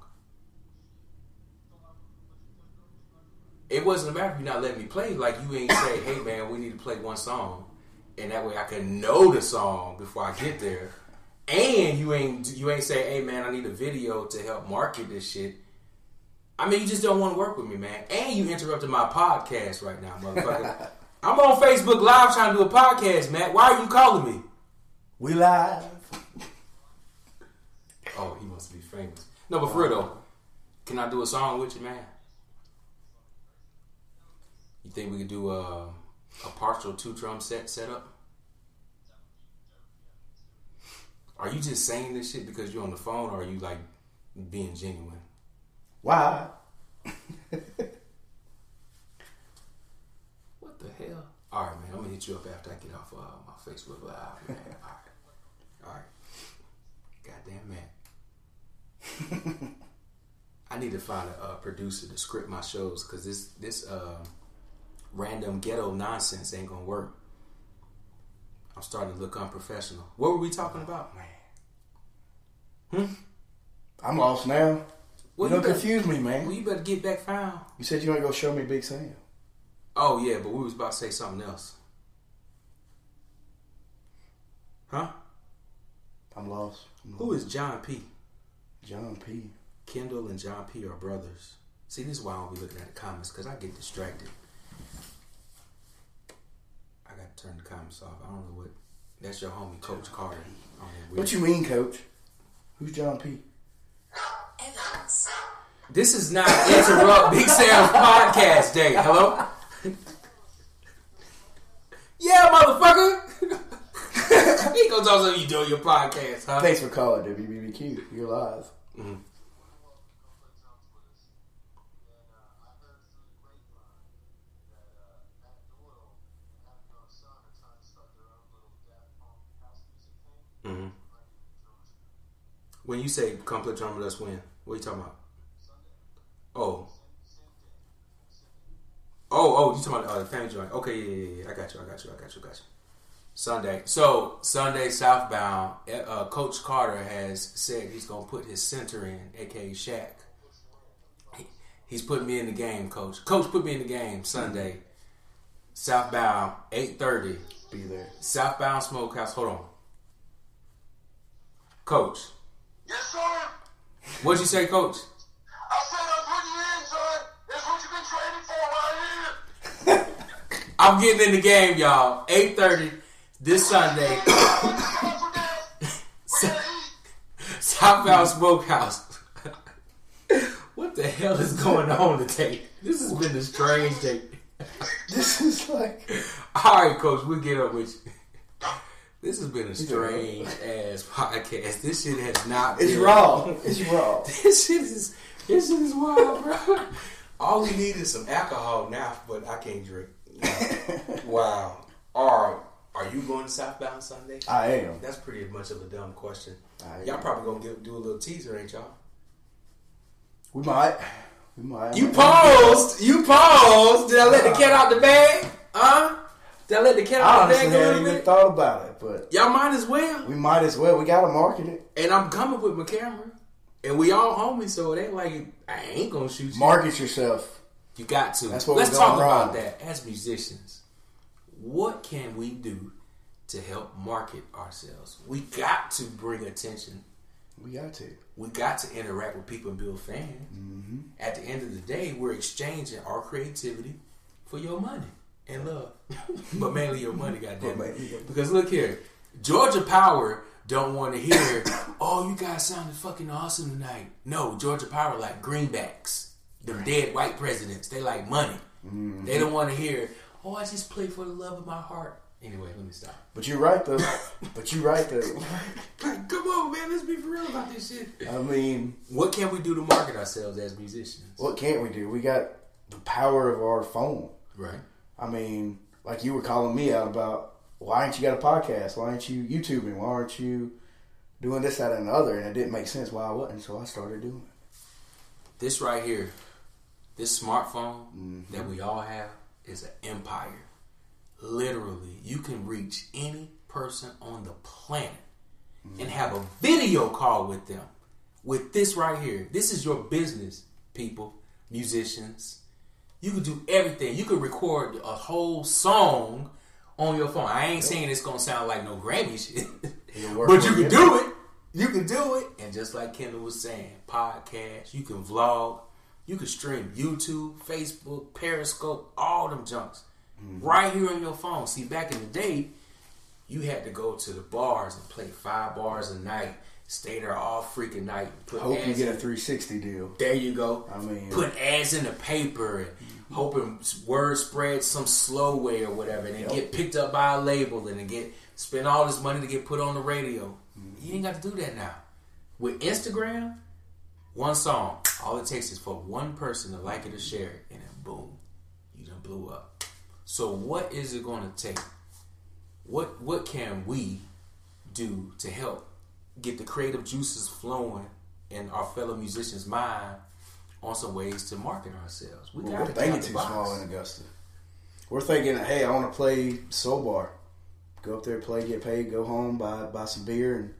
It wasn't about you not letting me play. Like you ain't say, "Hey man, we need to play one song," and that way I can know the song before I get there. And you ain't say, "Hey man, I need a video to help market this shit." I mean, you just don't want to work with me, man. And you interrupted my podcast right now, motherfucker. I'm on Facebook Live trying to do a podcast, Matt. Why are you calling me? We live. Oh, he must be famous. No, but for real though, can I do a song with you, man? You think we could do a partial 2-drum setup? Are you just saying this shit because you're on the phone, or are you like being genuine? Why? What the hell? All right, man. I'm gonna hit you up after I get off my Facebook Live, man. All right. Goddamn, man. I need to find a producer to script my shows because this random ghetto nonsense ain't gonna work. I'm starting to look unprofessional. What were we talking about, man? I'm lost now. Well, you don't confuse me, man. Well, you better get back found. You said you want to go show me Big Sam. Oh yeah, but we was about to say something else. Huh? I'm lost. Who is John P? John P. Kendall and John P are brothers. See, this is why I don't be looking at the comments because I get distracted. I got to turn the comments off. I don't know what. That's your homie, Coach Carter. What you mean, Coach? Who's John P? Evidence. This is not Interrupt Big Sam's podcast day. Hello? Yeah, motherfucker. He gonna talk something you doing your podcast, huh? Thanks for calling, WBBQ. You're live. Mm-hmm. Mm-hmm. When you say come play drum with us, when? What are you talking about? Oh, you talking about the family joint? Okay, yeah. I got you. Sunday. So Sunday southbound. Coach Carter has said he's gonna put his center in, aka Shaq. He's putting me in the game, Coach. Coach, put me in the game Sunday. Southbound, 8:30. Be there. Southbound Smokehouse. Hold on, Coach. Yes, sir. What'd you say, Coach? I said I'm putting you in, son. That's what you've been training for right here. I'm getting in the game, y'all. 8:30 this Sunday. Southbound Smokehouse. What the hell is going on today? This has been a strange day. This is like... All right, Coach, we'll get up with you. This has been a strange ass podcast. This shit has not been... It's raw. It's raw. This shit is wild, bro. All we need is some alcohol now, but I can't drink. Wow. All right. Are you going to Southbound Sunday? I am. That's pretty much of a dumb question. Y'all probably gonna do a little teaser, ain't y'all? We might. You paused. Did I let the cat out the bag? Did I let the cat out the bag? I honestly haven't even thought about it, but y'all might as well. We might as well. We gotta market it. And I'm coming with my camera, and we all homies, so it ain't like I ain't gonna shoot you. Market yourself. You got to. That's what Let's we're talk going about wrong. that as musicians. What can we do to help market ourselves? We got to bring attention. We got to. We got to interact with people and build fans. Mm-hmm. At the end of the day, we're exchanging our creativity for your money and love. But mainly your money, goddammit. Because look here, Georgia Power don't want to hear, oh, you guys sounded fucking awesome tonight. No, Georgia Power like greenbacks. Them dead white presidents. They like money. Mm-hmm. They don't want to hear, oh, I just play for the love of my heart. Anyway, let me stop. But you're right, though. Like, come on, man. Let's be for real about this shit. I mean... What can we do to market ourselves as musicians? What can't we do? We got the power of our phone. Right. I mean, like you were calling me out about, why ain't you got a podcast? Why ain't you YouTubing? Why aren't you doing this, that, and the other? And it didn't make sense why I wasn't, so I started doing it. This right here, this smartphone that we all have is an empire. Literally, you can reach any person on the planet and have a video call with them. With this right here, this is your business, people, musicians. You can do everything. You can record a whole song on your phone. I ain't saying it's gonna sound like no Grammy shit, but you can do it. You can do it. And just like Kendall was saying, podcast, you can vlog, you can stream YouTube, Facebook, Periscope, all them junks. Right here on your phone. See, back in the day, you had to go to the bars and play 5 bars a night, stay there all freaking night. Hope you get a 360 deal. There you go. I mean, put ads in the paper and hoping word spreads some slow way or whatever, and then get picked up by a label and then spend all this money to get put on the radio. You ain't got to do that now. With Instagram, one song, all it takes is for one person to like it or share it, and then boom, you done blew up. So what is it going to take? What can we do to help get the creative juices flowing in our fellow musicians' mind on some ways to market ourselves? We're thinking too small in Augusta. We're thinking, hey, I want to play Soul Bar. Go up there, play, get paid, go home, buy some beer, and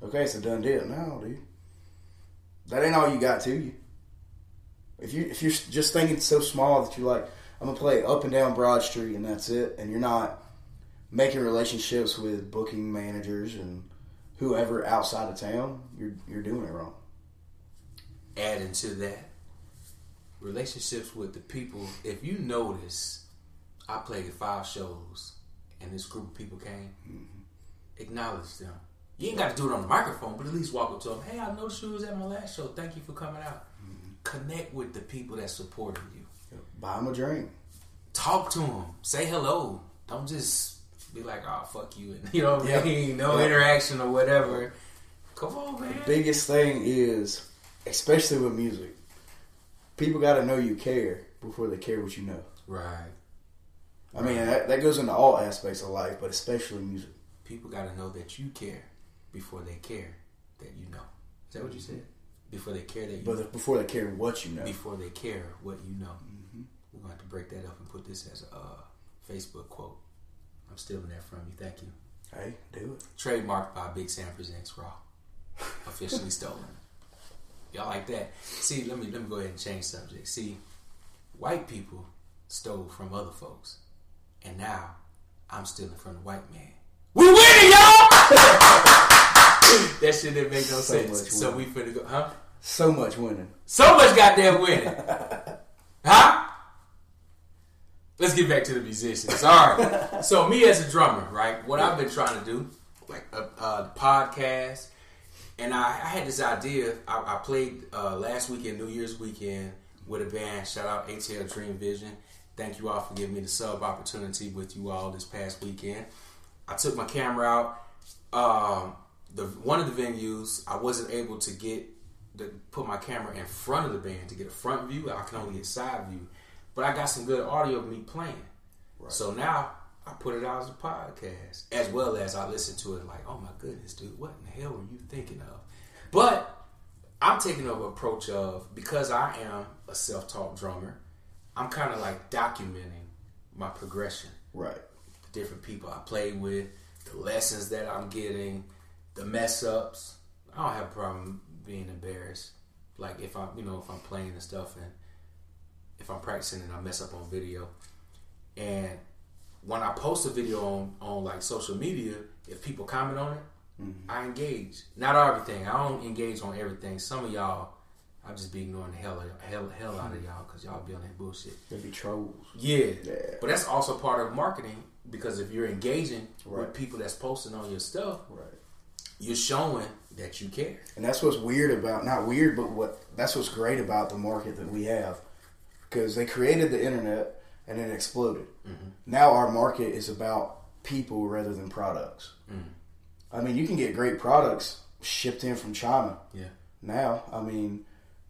okay, it's a done deal. No, dude. That ain't all you got to you. If you're just thinking so small that you're like, I'm going to play up and down Broad Street and that's it, and you're not making relationships with booking managers and whoever outside of town, you're doing it wrong. Adding to that, relationships with the people. If you notice, I played 5 shows and this group of people came. Acknowledge them. You ain't got to do it on the microphone, but at least walk up to them. Hey, I noticed you was at my last show. Thank you for coming out. Connect with the people that supported you. Buy them a drink. Talk to them. Say hello. Don't just be like, oh, fuck you. And, you know what I mean? No interaction or whatever. Come on, man. The biggest thing is, especially with music, people got to know you care before they care what you know. Right. I mean, that goes into all aspects of life, but especially music. People got to know that you care before they care that you know. Is that what you said? Before they care that you know. But before they care what you know. Before they care what you know. We're going to have to break that up and put this as a Facebook quote. I'm stealing that from you. Thank you. Hey, do it. Trademarked by Big Sam Presents Raw. Officially stolen. Y'all like that? See, let me go ahead and change subject. See, white people stole from other folks. And now, I'm stealing from the white man. We winning, y'all! That shit didn't make no sense. So we finna go, huh? So much winning. So much goddamn winning. Huh? Let's get back to the musicians. All right. So me as a drummer, right? What I've been trying to do, like a podcast, and I had this idea. I played last weekend, New Year's weekend, with a band. Shout out ATL Dream Vision. Thank you all for giving me the sub opportunity with you all this past weekend. I took my camera out. One of the venues, I wasn't able to put my camera in front of the band to get a front view. I can only get side view. But I got some good audio of me playing. Right. So now I put it out as a podcast. As well as I listen to it like, oh my goodness, dude, what in the hell were you thinking of? But I'm taking an approach of, because I am a self-taught drummer, I'm kind of like documenting my progression. Right. The different people I play with, the lessons that I'm getting, the mess ups. I don't have a problem being embarrassed. Like if I'm playing and stuff, and if I'm practicing and I mess up on video. And when I post a video on like social media, if people comment on it, I engage. Not on everything. I don't engage on everything. Some of y'all, I just be ignoring the hell out of y'all because y'all be on that bullshit. They be trolls. Yeah. But that's also part of marketing, because if you're engaging with people that's posting on your stuff, you're showing that you care. And that's what's weird about, not weird, but that's what's great about the market that we have. Because they created the internet and it exploded. Now our market is about people rather than products. I mean, you can get great products shipped in from China. Now, I mean,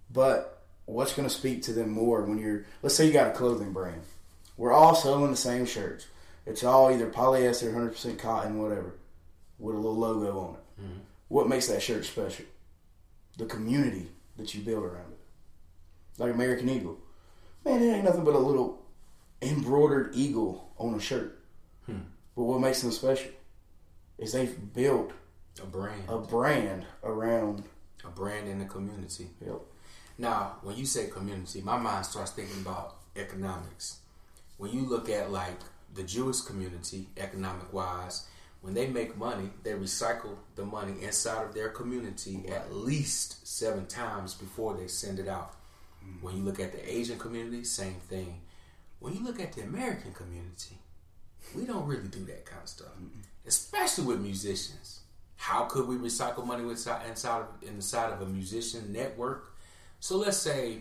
but what's going to speak to them more when let's say you got a clothing brand. We're all selling the same shirts. It's all either polyester, 100% cotton, whatever, with a little logo on it. What makes that shirt special? The community that you build around it. Like American Eagle. Man, it ain't nothing but a little embroidered eagle on a shirt. But what makes them special is they've built a brand around a brand in the community. Yep. Now, when you say community, my mind starts thinking about economics. When you look at like the Jewish community, economic wise, when they make money, they recycle the money inside of their community at least 7 times before they send it out. When you look at the Asian community, same thing. When you look at the American community, we don't really do that kind of stuff, especially with musicians. How could we recycle money inside of a musician network? So let's say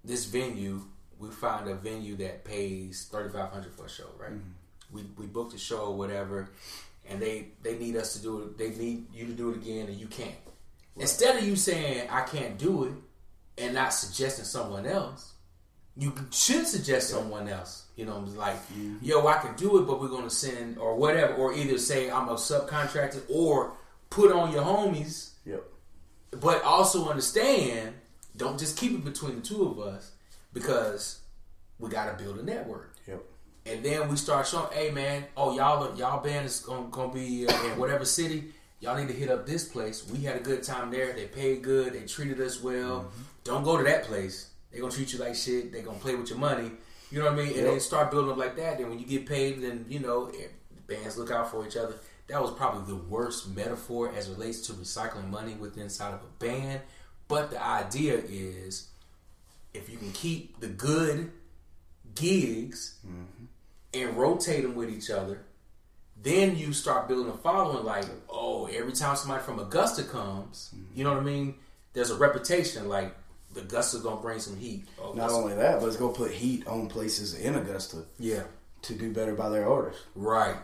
this venue, we find a venue that pays $3,500 for a show, right? We booked a show or whatever, and they need us to do it. They need you to do it again, and you can't. Instead of you saying I can't do it and not suggesting someone else, you should suggest someone else. You know, like, yo, I can do it, but we're going to send or whatever. Or either say I'm a subcontractor or put on your homies. Yep. But also understand, don't just keep it between the two of us because we got to build a network. Yep. And then we start showing, hey, man, oh, y'all band is going to be in whatever city. Y'all need to hit up this place. We had a good time there. They paid good. They treated us well. Don't go to that place. They're going to treat you like shit. They're going to play with your money. You know what I mean? And then start building up like that. Then when you get paid, then, you know, bands look out for each other. That was probably the worst metaphor as it relates to recycling money within inside of a band. But the idea is if you can keep the good gigs and rotate them with each other, then you start building a following like, oh, every time somebody from Augusta comes, you know what I mean? There's a reputation like, the Augusta's gonna bring some heat. Not only that, but it's gonna put heat on places in Augusta. Yeah. To do better by their artists. Right.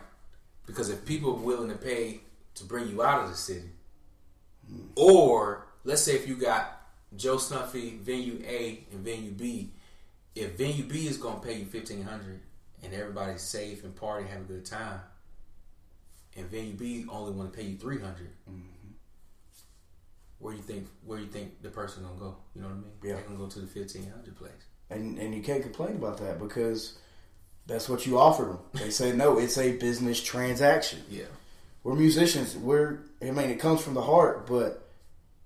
Because if people are willing to pay to bring you out of the city, or let's say if you got Joe Snuffy, venue A and venue B, if venue B is gonna pay you $1,500 and everybody's safe and party and have a good time, and venue B only want to pay you $300. Where you think the person gonna go? You know what I mean? Yeah. They're gonna go to the $1,500 place. And you can't complain about that because that's what you offered them. They say no, it's a business transaction. Yeah. We're musicians. It comes from the heart, but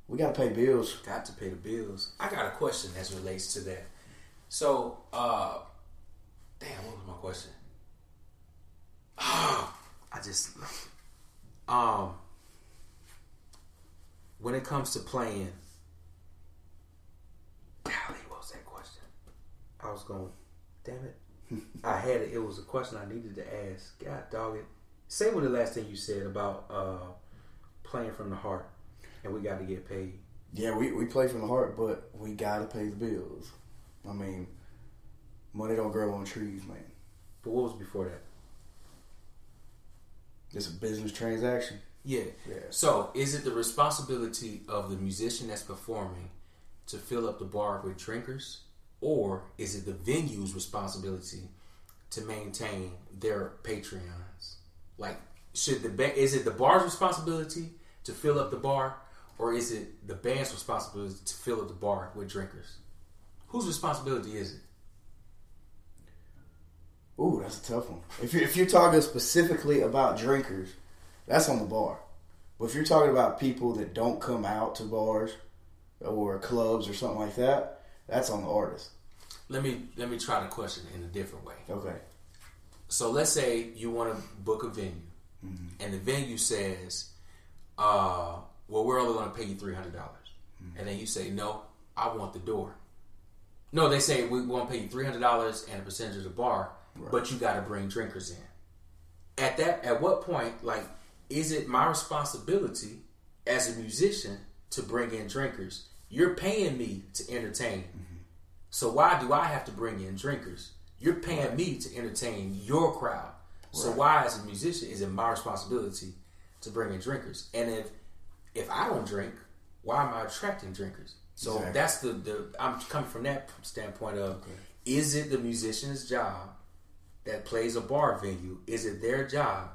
we gotta pay bills. Got to pay the bills. I got a question as relates to that. So, what was my question? When it comes to playing, golly, what was that question? I was going, damn it. I had it. It was a question I needed to ask. God dog it. Say what the last thing you said about playing from the heart and we got to get paid. Yeah, we play from the heart, but we gotta pay the bills. I mean, money don't grow on trees, man. But what was before that? It's a business transaction. Yeah. So, is it the responsibility of the musician that's performing to fill up the bar with drinkers, or is it the venue's responsibility to maintain their Patreons? Like, is it the bar's responsibility to fill up the bar, or is it the band's responsibility to fill up the bar with drinkers? Whose responsibility is it? Ooh, that's a tough one. If you're talking specifically about drinkers, that's on the bar. But if you're talking about people that don't come out to bars or clubs or something like that, that's on the artist. Let me try the question in a different way. Okay. So let's say you want to book a venue, and the venue says, well, we're only going to pay you $300. And then you say, no, I want the door. No, they say, we want to pay you $300 and a percentage of the bar, but you got to bring drinkers in. At what point, like, is it my responsibility as a musician to bring in drinkers? You're paying me to entertain. So why do I have to bring in drinkers? You're paying me to entertain your crowd. So why, as a musician, is it my responsibility to bring in drinkers? And if I don't drink, why am I attracting drinkers? So that's the I'm coming from that standpoint of, is it the musician's job that plays a bar venue? Is it their job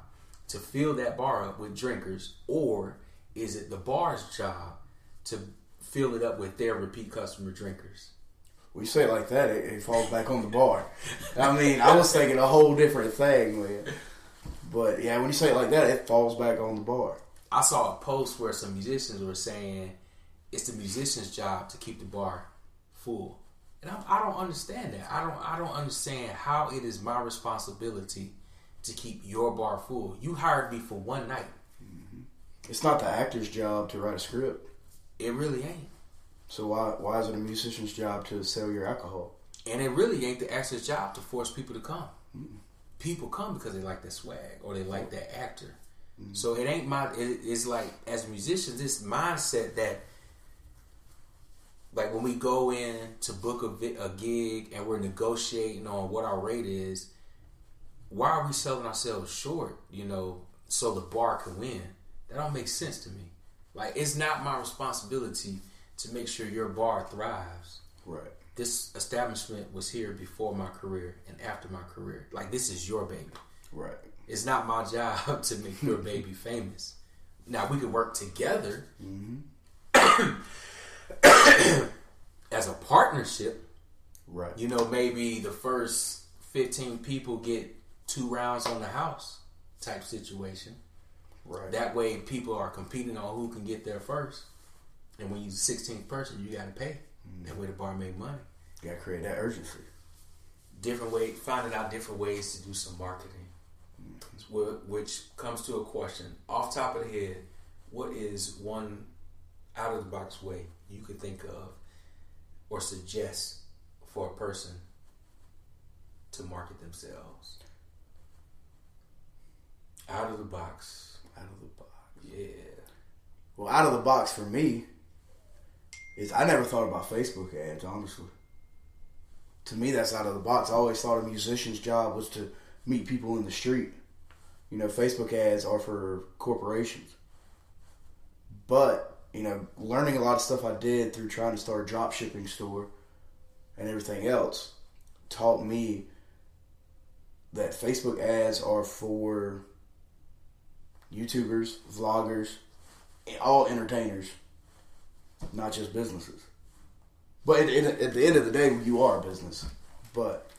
to fill that bar up with drinkers, or is it the bar's job to fill it up with their repeat customer drinkers? When you say it like that, it falls back on the bar. I mean, I was thinking a whole different thing, man. But yeah, when you say it like that, it falls back on the bar. I saw a post where some musicians were saying it's the musician's job to keep the bar full, and I don't understand that. I don't understand how it is my responsibility to keep your bar full. You hired me for one night. It's not the actor's job to write a script. It really ain't. So why is it a musician's job to sell your alcohol? And it really ain't the actor's job to force people to come. People come because they like that swag or they like that actor. So it ain't it's like, as musicians, this mindset that, like, when we go in to book a gig and we're negotiating on what our rate is, why are we selling ourselves short, so the bar can win? That don't make sense to me. Like, it's not my responsibility to make sure your bar thrives. Right. this establishment was here before my career and after my career. Like, this is your baby. Right. It's not my job to make your baby famous. Now, we could work together as a partnership. Right. You know, maybe the first 15 people get 2 rounds on the house type situation. Right. That way, people are competing on who can get there first. And when you're the 16th person, you got to pay. That way the bar make money. You gotta create that urgency. Finding out different ways to do some marketing. Which comes to a question. Off top of the head, what is one out-of-the-box way you could think of or suggest for a person to market themselves? Out of the box. Out of the box. Yeah. Well, out of the box for me is I never thought about Facebook ads, honestly. To me, that's out of the box. I always thought a musician's job was to meet people in the street. You know, Facebook ads are for corporations. But, you know, learning a lot of stuff I did through trying to start a drop shipping store and everything else taught me that Facebook ads are for YouTubers, vloggers, all entertainers, not just businesses. But at the end of the day, you are a business. But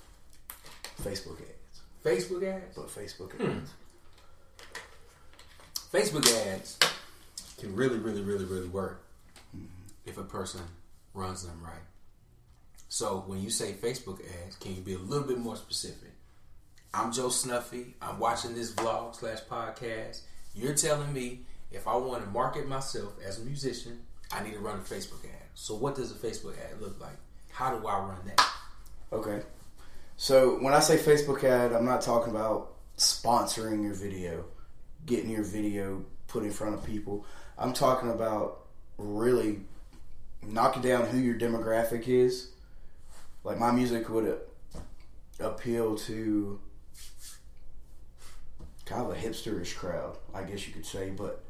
Facebook ads. Facebook ads? But Facebook ads. Facebook ads can really, really, really, really work if a person runs them right. So when you say Facebook ads, can you be a little bit more specific? I'm Joe Snuffy. I'm watching this vlog/podcast. You're telling me if I want to market myself as a musician, I need to run a Facebook ad. So what does a Facebook ad look like? How do I run that? Okay. So when I say Facebook ad, I'm not talking about sponsoring your video, getting your video put in front of people. I'm talking about really knocking down who your demographic is. Like, my music would appeal to kind of a hipsterish crowd, I guess you could say, but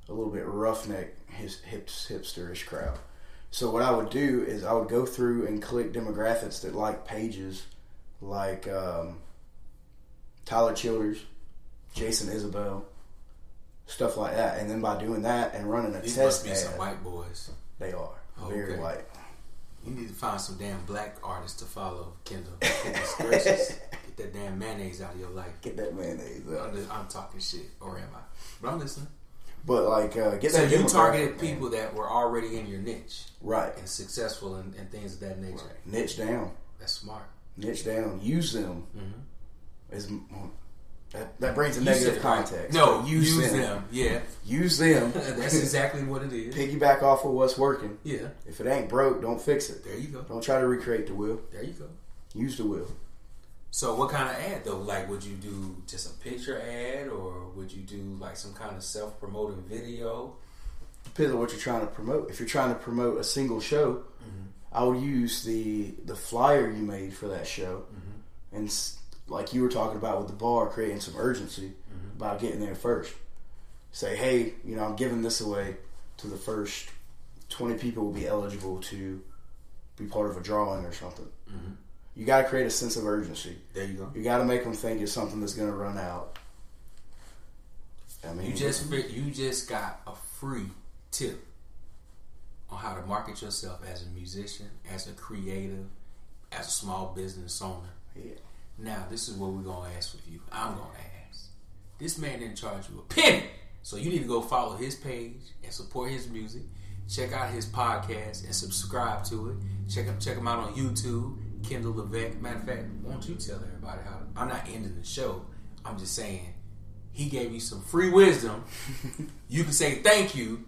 a little bit roughneck hipsterish crowd. So what I would do is I would go through and click demographics that like pages like Tyler Childers, Jason Isabel, stuff like that. And then by doing that and running a These test must be ad, some white boys. they are very Okay. white. You need to find some damn black artists to follow, Kendall. Goodness gracious. Get that damn mayonnaise out of your life. Get that mayonnaise out. I'm talking shit, or am I? But I'm listening. But like, get So that. you demographic, targeted man. people that were already in your niche, right? and successful and things of that nature. Right. Niche down. That's smart. Niche down. Use them. Is that brings a You negative said it right. context. No, But use them. Yeah, Use them. that's exactly what it is. Piggyback off of what's working. Yeah, If it ain't broke, don't fix it. there you go. Don't try to recreate the wheel. There you go. Use the wheel. So what kind of ad though? Like, would you do just a picture ad, or would you do like some kind of self-promoting video? Depends on what you're trying to promote. If you're trying to promote a single show, I would use the flyer you made for that show, and like you were talking about with the bar, creating some urgency about getting there first. Say, hey, you know, I'm giving this away to the first 20 people will be eligible to be part of a drawing or something. You got to create a sense of urgency. There you go. You got to make them think it's something that's going to run out. I mean, You just got a free tip on how to market yourself as a musician, as a creative, as a small business owner. Yeah. Now, this is what we're going to ask of you. I'm going to ask. This man didn't charge you a penny. So you need to go follow his page and support his music. Check out his podcast and subscribe to it. Check him out on YouTube, Kendall Levesque. Matter of fact, won't you tell everybody how I'm not ending the show. I'm just saying he gave you some free wisdom. You can say thank you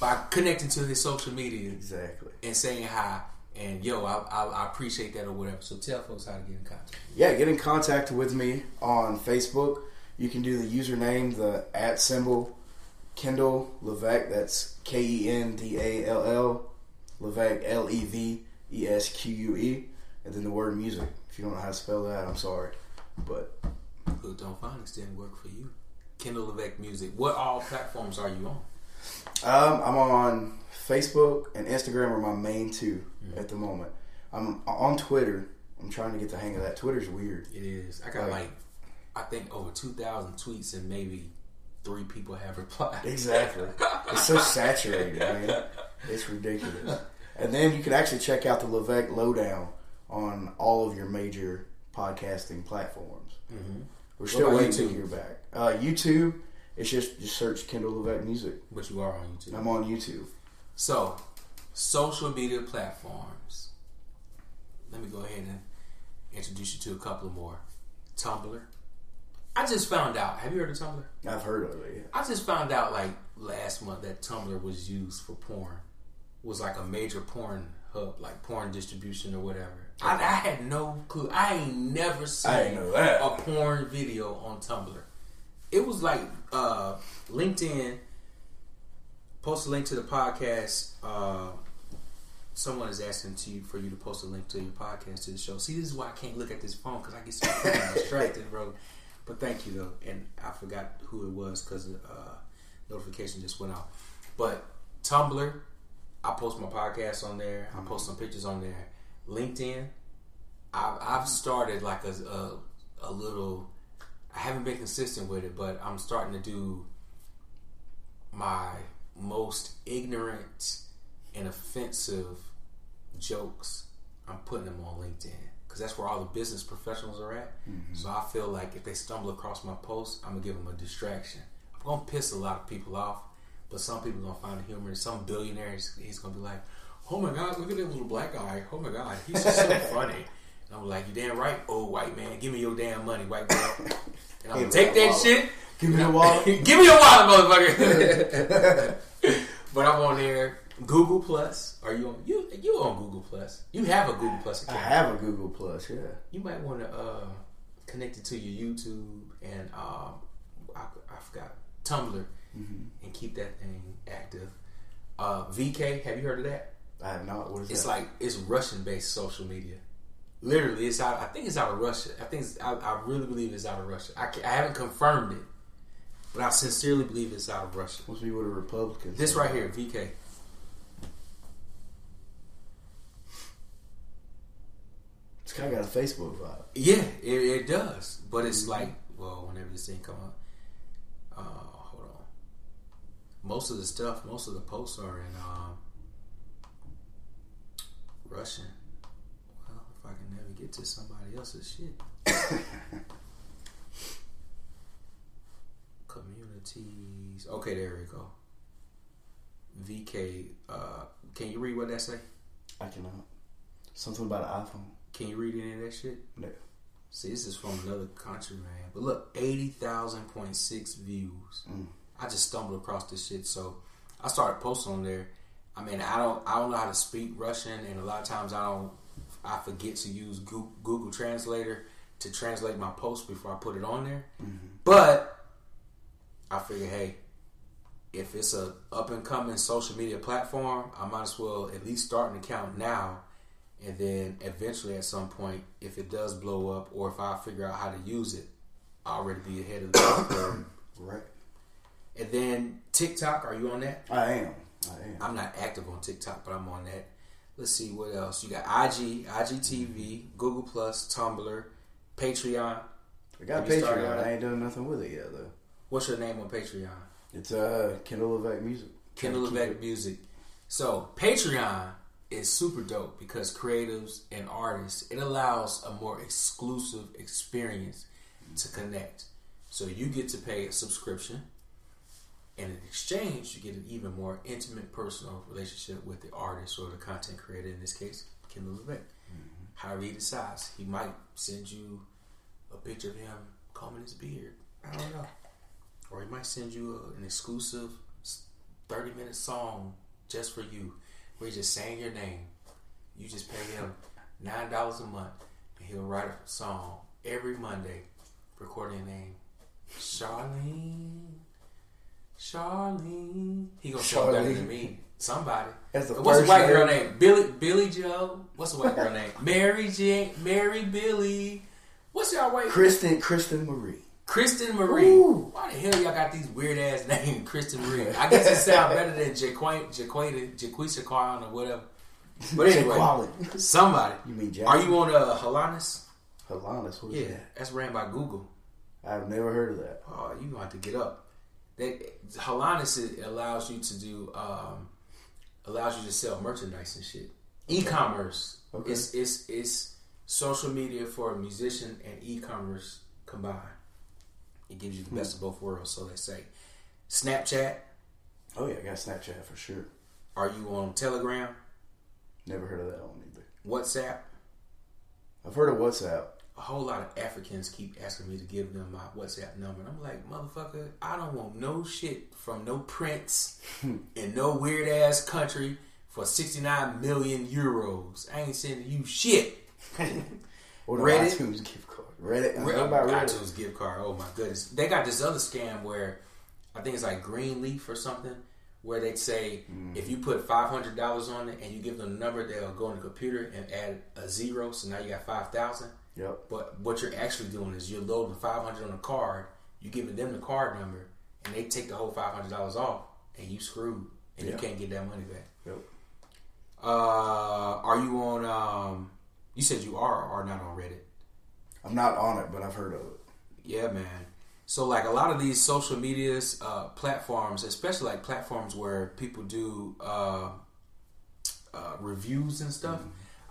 by connecting to his social media. Exactly. And saying hi. And yo, I appreciate that or whatever. So tell folks how to get in contact. Yeah, get in contact with me on Facebook. You can do the username, the @ symbol, Kendall Levesque. That's KENDALL, Levesque, LEVESQUE, and then the word music. If you don't know how to spell that, I'm sorry. But Hooked on Phonics didn't work for you. Kendall Levesque Music. What all platforms are you on? I'm on Facebook and Instagram are my main two at the moment. I'm on Twitter. I'm trying to get the hang of that. Twitter's weird. It is. I got I think over 2,000 tweets and maybe 3 people have replied. Exactly. It's so saturated, man. It's ridiculous. And then you can actually check out the Levesque Lowdown on all of your major podcasting platforms. Mm-hmm. We're still waiting to hear back. YouTube, it's just search Kendall Levesque Music. But you are on YouTube. I'm on YouTube. So, social media platforms. Let me go ahead and introduce you to a couple more. Tumblr. I just found out. Have you heard of Tumblr? I've heard of it, yeah. I just found out like last month that Tumblr was used for porn. Was like a major porn hub, like porn distribution or whatever. I had no clue. I ain't never seen a porn video on Tumblr. It was like LinkedIn post a link to the podcast. Someone is asking for you to post a link to your podcast to the show. See, this is why I can't look at this phone because I get so distracted, bro. But thank you though, and I forgot who it was because the notification just went off. But Tumblr, I post my podcast on there. I post some pictures on there. LinkedIn, I've started like a little. I haven't been consistent with it, but I'm starting to do my most ignorant and offensive jokes. I'm putting them on LinkedIn because that's where all the business professionals are at. Mm-hmm. So I feel like if they stumble across my post, I'm gonna give them a distraction. I'm gonna piss a lot of people off, but some people are gonna find the humor. Some billionaire, he's gonna be like, "Oh my God, look at that little black guy! Oh my God, he's just so funny." And I'm like, "You damn right, old white man. Give me your damn money, white girl." And I'm gonna take that shit. Give me your wallet. Give me your wallet, motherfucker. But I'm on there. Google Plus. Are you on? You on Google Plus? You have a Google Plus account. I have a Google Plus. Yeah. You might want to connect it to your YouTube and I forgot Tumblr and keep that thing active. VK. Have you heard of that? I have not. What is that? It's like it's Russian-based social media. Literally, it's out. I think it's out of Russia. I really believe it's out of Russia. I haven't confirmed it, but I sincerely believe it's out of Russia. Must be with a Republican. This right here, VK. It's kind of got a Facebook vibe. Yeah, it does. But it's like, well, whenever this thing come up, hold on. Most of the posts are in Russian. Well, if I can never get to somebody else's shit. Communities. Okay, there we go. VK. Can you read what that say? I cannot. Something about an iPhone. Can you read any of that shit? No. See, this is from another country, man. But look, 80,000.6 views. I just stumbled across this shit, so I started posting on there. I mean, I don't know how to speak Russian, and a lot of times I forget to use Google Translator to translate my post before I put it on there. But I figure, hey, if it's a up and coming social media platform, I might as well at least start an account now. And then eventually at some point, if it does blow up or if I figure out how to use it, I'll already be ahead of the curve. Right. And then TikTok, are you on that? I am. I'm not active on TikTok, but I'm on that. Let's see, what else? You got IG, IGTV, Google Plus, Tumblr, Patreon. I got Patreon. I ain't done nothing with it yet, though. What's your name on Patreon? It's Kendall Levesque Music. Kendall Levesque Music. So, Patreon is super dope because creatives and artists, it allows a more exclusive experience to connect. So you get to pay a subscription, and in exchange, you get an even more intimate, personal relationship with the artist or the content creator. In this case, Kendall Levesque. However he decides, he might send you a picture of him combing his beard. I don't know, or he might send you an exclusive 30-minute song just for you, where he's just saying your name. You just pay him $9 a month, and he'll write a song every Monday, recording your name, Charlene. He gonna show better than me. Somebody. That's the What's first the white name. girl name? Billy Joe. What's the white girl name? Mary Billy. What's y'all white? Kristen Marie. Kristen Marie. Ooh. Why the hell y'all got these weird ass names, Kristen Marie? I guess it sounds better than Jaquisha Kwan or whatever. But anyway, quality. somebody. You mean Jack? Are you on Halanis? Halanis? What is that? That's ran by Google. I've never heard of that. Oh, you gonna have to get up. Halanis allows you to do allows you to sell merchandise and shit. E-commerce. Okay. It's social media for a musician and e-commerce combined. It gives you the best of both worlds, so they say. Snapchat. Oh yeah, I got Snapchat for sure. Are you on Telegram? Never heard of that one either. WhatsApp. I've heard of WhatsApp. A whole lot of Africans keep asking me to give them my WhatsApp number. And I'm like, motherfucker, I don't want no shit from no prince in no weird ass country for 69 million euros. I ain't sending you shit. Or the Reddit. iTunes gift card. Reddit. What about Reddit? iTunes gift card. Oh my goodness. They got this other scam where I think it's like Greenleaf or something, where they say if you put $500 on it and you give them the number, they'll go on the computer and add a zero. So now you got 5,000. Yep. But what you're actually doing is you're loading 500 on a card, you're giving them the card number, and they take the whole $500 off, and you screwed, and you can't get that money back. Yep. Are you on? You said you are not on Reddit. I'm not on it, but I've heard of it. Yeah, man. So like a lot of these social medias, platforms, especially like platforms where people do reviews and stuff.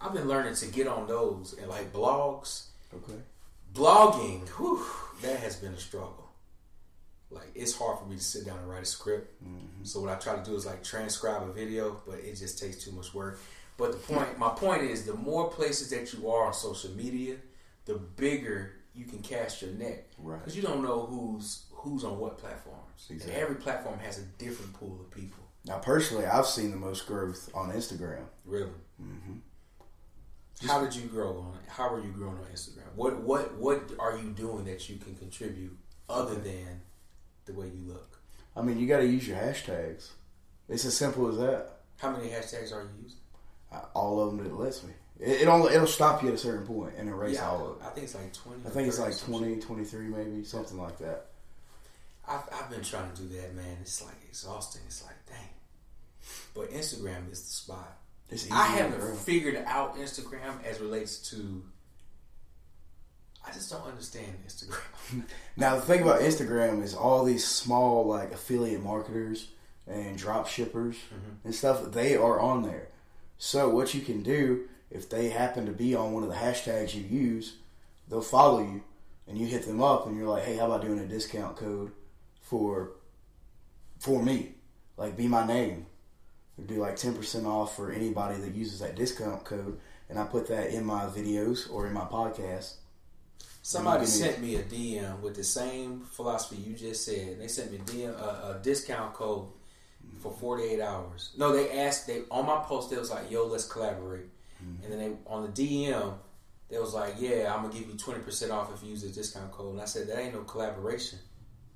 I've been learning to get on those and like blogs. Okay. Blogging, whew, that has been a struggle. Like it's hard for me to sit down and write a script. So what I try to do is like transcribe a video, but it just takes too much work. But my point is, the more places that you are on social media, the bigger you can cast your net. Right. Because you don't know who's on what platforms. Exactly. And every platform has a different pool of people. Now, personally, I've seen the most growth on Instagram. Really? How did you grow on it? How are you growing on Instagram? What are you doing that you can contribute other than the way you look? I mean, you got to use your hashtags. It's as simple as that. How many hashtags are you using? All of them that it lets me. It'll stop you at a certain point and erase all of it. I think it's like 20. I think it's like 20, 23 maybe, something like that. I've been trying to do that, man. It's like exhausting. It's like, dang. But Instagram is the spot. It's easy I to haven't grow. figured out Instagram as relates to. I just don't understand Instagram. Now, the thing about Instagram is all these small like affiliate marketers and drop shippers and stuff, they are on there. So what you can do, if they happen to be on one of the hashtags you use, they'll follow you and you hit them up and you're like, hey, how about doing a discount code for me? Like, be my name. We do like 10% off for anybody that uses that discount code, and I put that in my videos or in my podcast. Somebody sent me a DM with the same philosophy you just said. They sent me a discount code for 48 hours. No, they on my post, they was like, yo, let's collaborate. And then they on the DM, they was like, yeah, I'm going to give you 20% off if you use the discount code. And I said, that ain't no collaboration.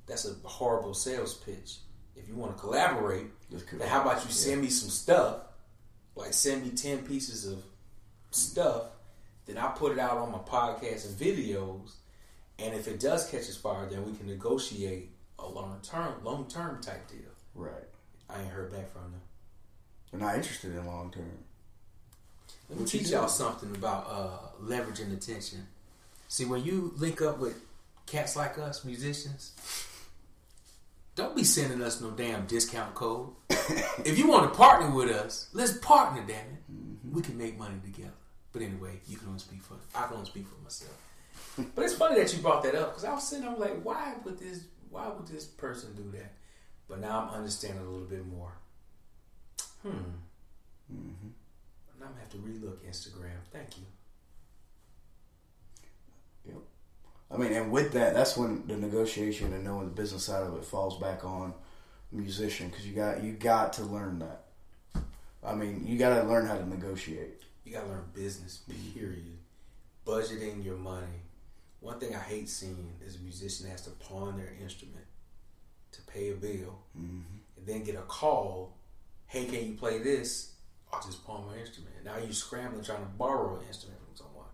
That's a horrible sales pitch. If you want to collaborate, then how about you send me some stuff, like send me 10 pieces of stuff, then I put it out on my podcast and videos, and if it does catch us fire, then we can negotiate a long-term type deal. Right. I ain't heard back from them. They're not interested in long term. Let me teach y'all something about leveraging attention. See, when you link up with cats like us, musicians, don't be sending us no damn discount code. If you want to partner with us, let's partner, damn it. We can make money together. But anyway, I can only speak for myself. But it's funny that you brought that up, because I was sitting, I'm like, why would this person do that? But now I'm understanding a little bit more. And I'm gonna have to relook Instagram. Thank you. Yep. I mean, and with that, that's when the negotiation and knowing the business side of it falls back on musician, because you got to learn that. I mean, you got to learn how to negotiate. You gotta learn business, period. Budgeting your money. One thing I hate seeing is a musician has to pawn their instrument to pay a bill, and then get a call, hey, can you play this? I'll just pawn my instrument. Now you're scrambling trying to borrow an instrument from someone.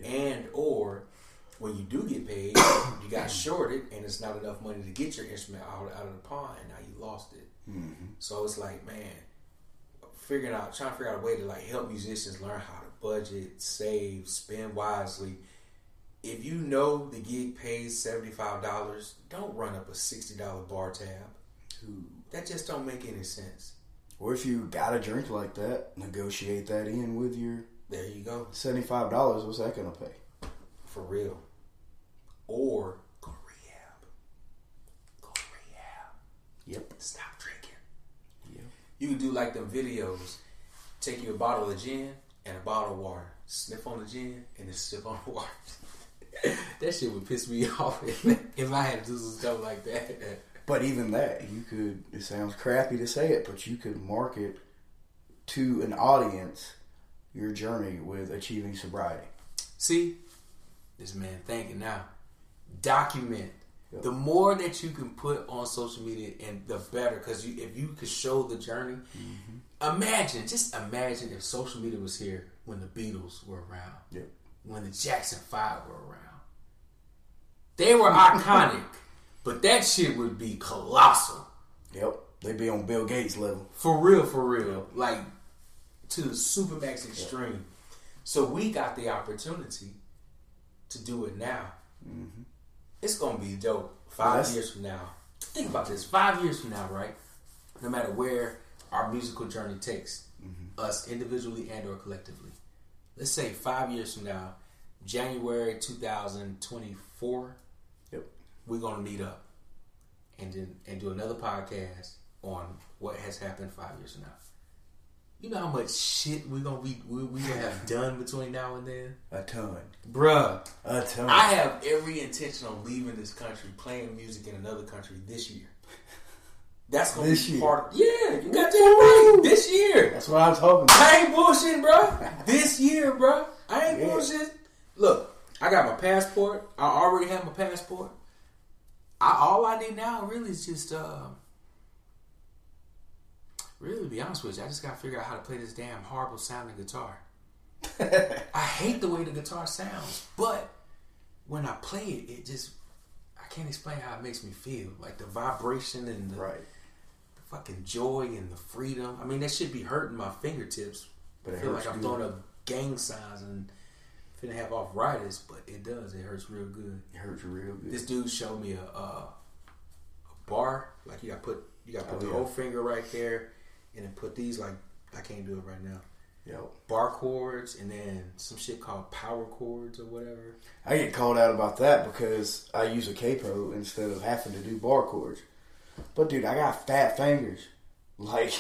And or when you do get paid, you got shorted and it's not enough money to get your instrument out of the pawn, and now you lost it. So it's like, man, trying to figure out a way to like help musicians learn how to budget, save, spend wisely. If you know the gig pays $75, don't run up a $60 bar tab. Ooh. That just don't make any sense. Or if you got a drink like that, negotiate that in with your There you go. $75. What's that gonna pay? For real. Or go to rehab. Go to rehab. Yep. Stop drinking. Yep. You can do like them videos. Take you a bottle of gin and a bottle of water. Sniff on the gin and then sip on the water. That shit would piss me off if I had to do some stuff like that. But even that, you could, it sounds crappy to say it, but you could market to an audience your journey with achieving sobriety. See, this man thinking now. Document. Yep. The more that you can put on social media, and the better. Because if you could show the journey, imagine if social media was here when the Beatles were around, Yep. when the Jackson 5 were around. They were iconic, but that shit would be colossal. Yep. They'd be on Bill Gates level. For real. Like, to the supermax extreme. Yep. So we got the opportunity to do it now. Mm-hmm. It's going to be dope 5 years from now. Think about this. 5 years from now, right? No matter where our musical journey takes us individually and or collectively. Let's say 5 years from now, January 2024, we're going to meet up and do another podcast on what has happened 5 years from now. You know how much shit we're gonna have done between now and then? A ton. Bruh. A ton. I have every intention on leaving this country, playing music in another country this year. That's gonna be part of. Yeah, you got that right. This year. That's what I'm talking about. I ain't bullshitting, bro. This year, bro. I ain't bullshitting. Look, I got my passport. I already have my passport. All I need now really is just really, to be honest with you, I just gotta figure out how to play this damn horrible sounding guitar. I hate the way the guitar sounds, but when I play it, I can't explain how it makes me feel. Like the vibration and the fucking joy and the freedom. I mean, that should be hurting my fingertips. But I feel like I'm throwing up gang signs and finna have arthritis, but it does. It hurts real good. It hurts real good. This dude showed me a bar. Like you got to put the whole finger right there. And then put these, like, I can't do it right now. Yep. Bar chords and then some shit called power chords or whatever. I get called out about that because I use a capo instead of having to do bar chords. But dude, I got fat fingers. Like,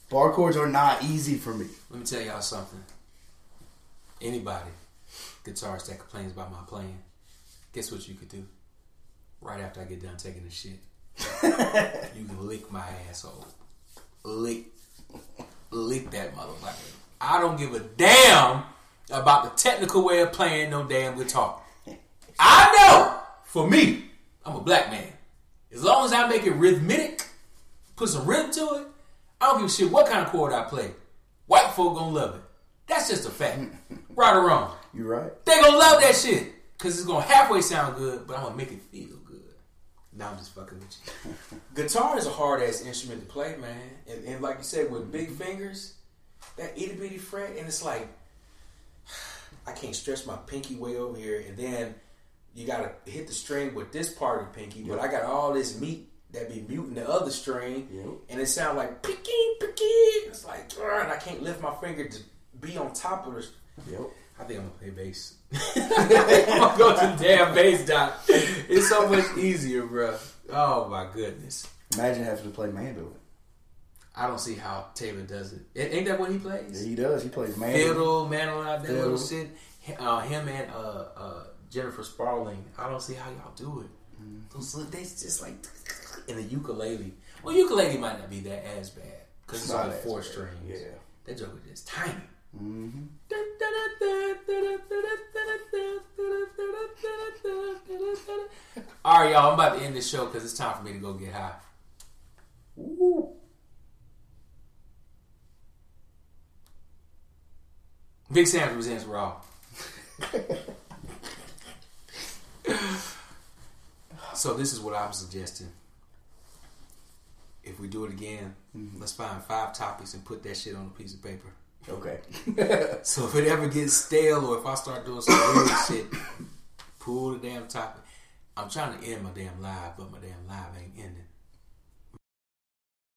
bar chords are not easy for me. Let me tell y'all something. Anybody, guitarist that complains about my playing, guess what you could do? Right after I get done taking the shit. You can lick my asshole. Lick that motherfucker. I don't give a damn about the technical way of playing no damn guitar. I know, for me, I'm a black man. As long as I make it rhythmic, put some rhythm to it, I don't give a shit what kind of chord I play. White folk gonna love it. That's just a fact. Right or wrong. You right. They gonna love that shit. Cause it's gonna halfway sound good, but I'm gonna make it feel good. Now I'm just fucking with you. Guitar is a hard ass instrument to play, man. And like you said, with big fingers, that itty bitty fret, and it's like I can't stretch my pinky way over here, and then you gotta hit the string with this part of the pinky, but I got all this meat that be muting the other string, and it sounds like picky. It's like, and I can't lift my finger to be on top of it. I think I'm gonna play bass. I'm gonna go to the damn bass, doc. It's so much easier, bro. Oh my goodness. Imagine having to play mandolin. I don't see how Taylor does it. Ain't that what he plays? Yeah, he does. He plays mandolin. Fiddle, mandolin, that little shit. Him and Jennifer Sparling. I don't see how y'all do it. Those they just like in the ukulele. Well, ukulele might not be that as bad because it's only 4 strings. Yeah, that joke is just tiny. Mm-hmm. All right, y'all. I'm about to end this show because it's time for me to go get high. Ooh. Big Sam presents Raw. So this is what I'm suggesting. if we do it again, let's find 5 topics and put that shit on a piece of paper. Okay. So if it ever gets stale or if I start doing some weird shit, pull the damn topic. I'm trying to end my damn live, but my damn live ain't ending.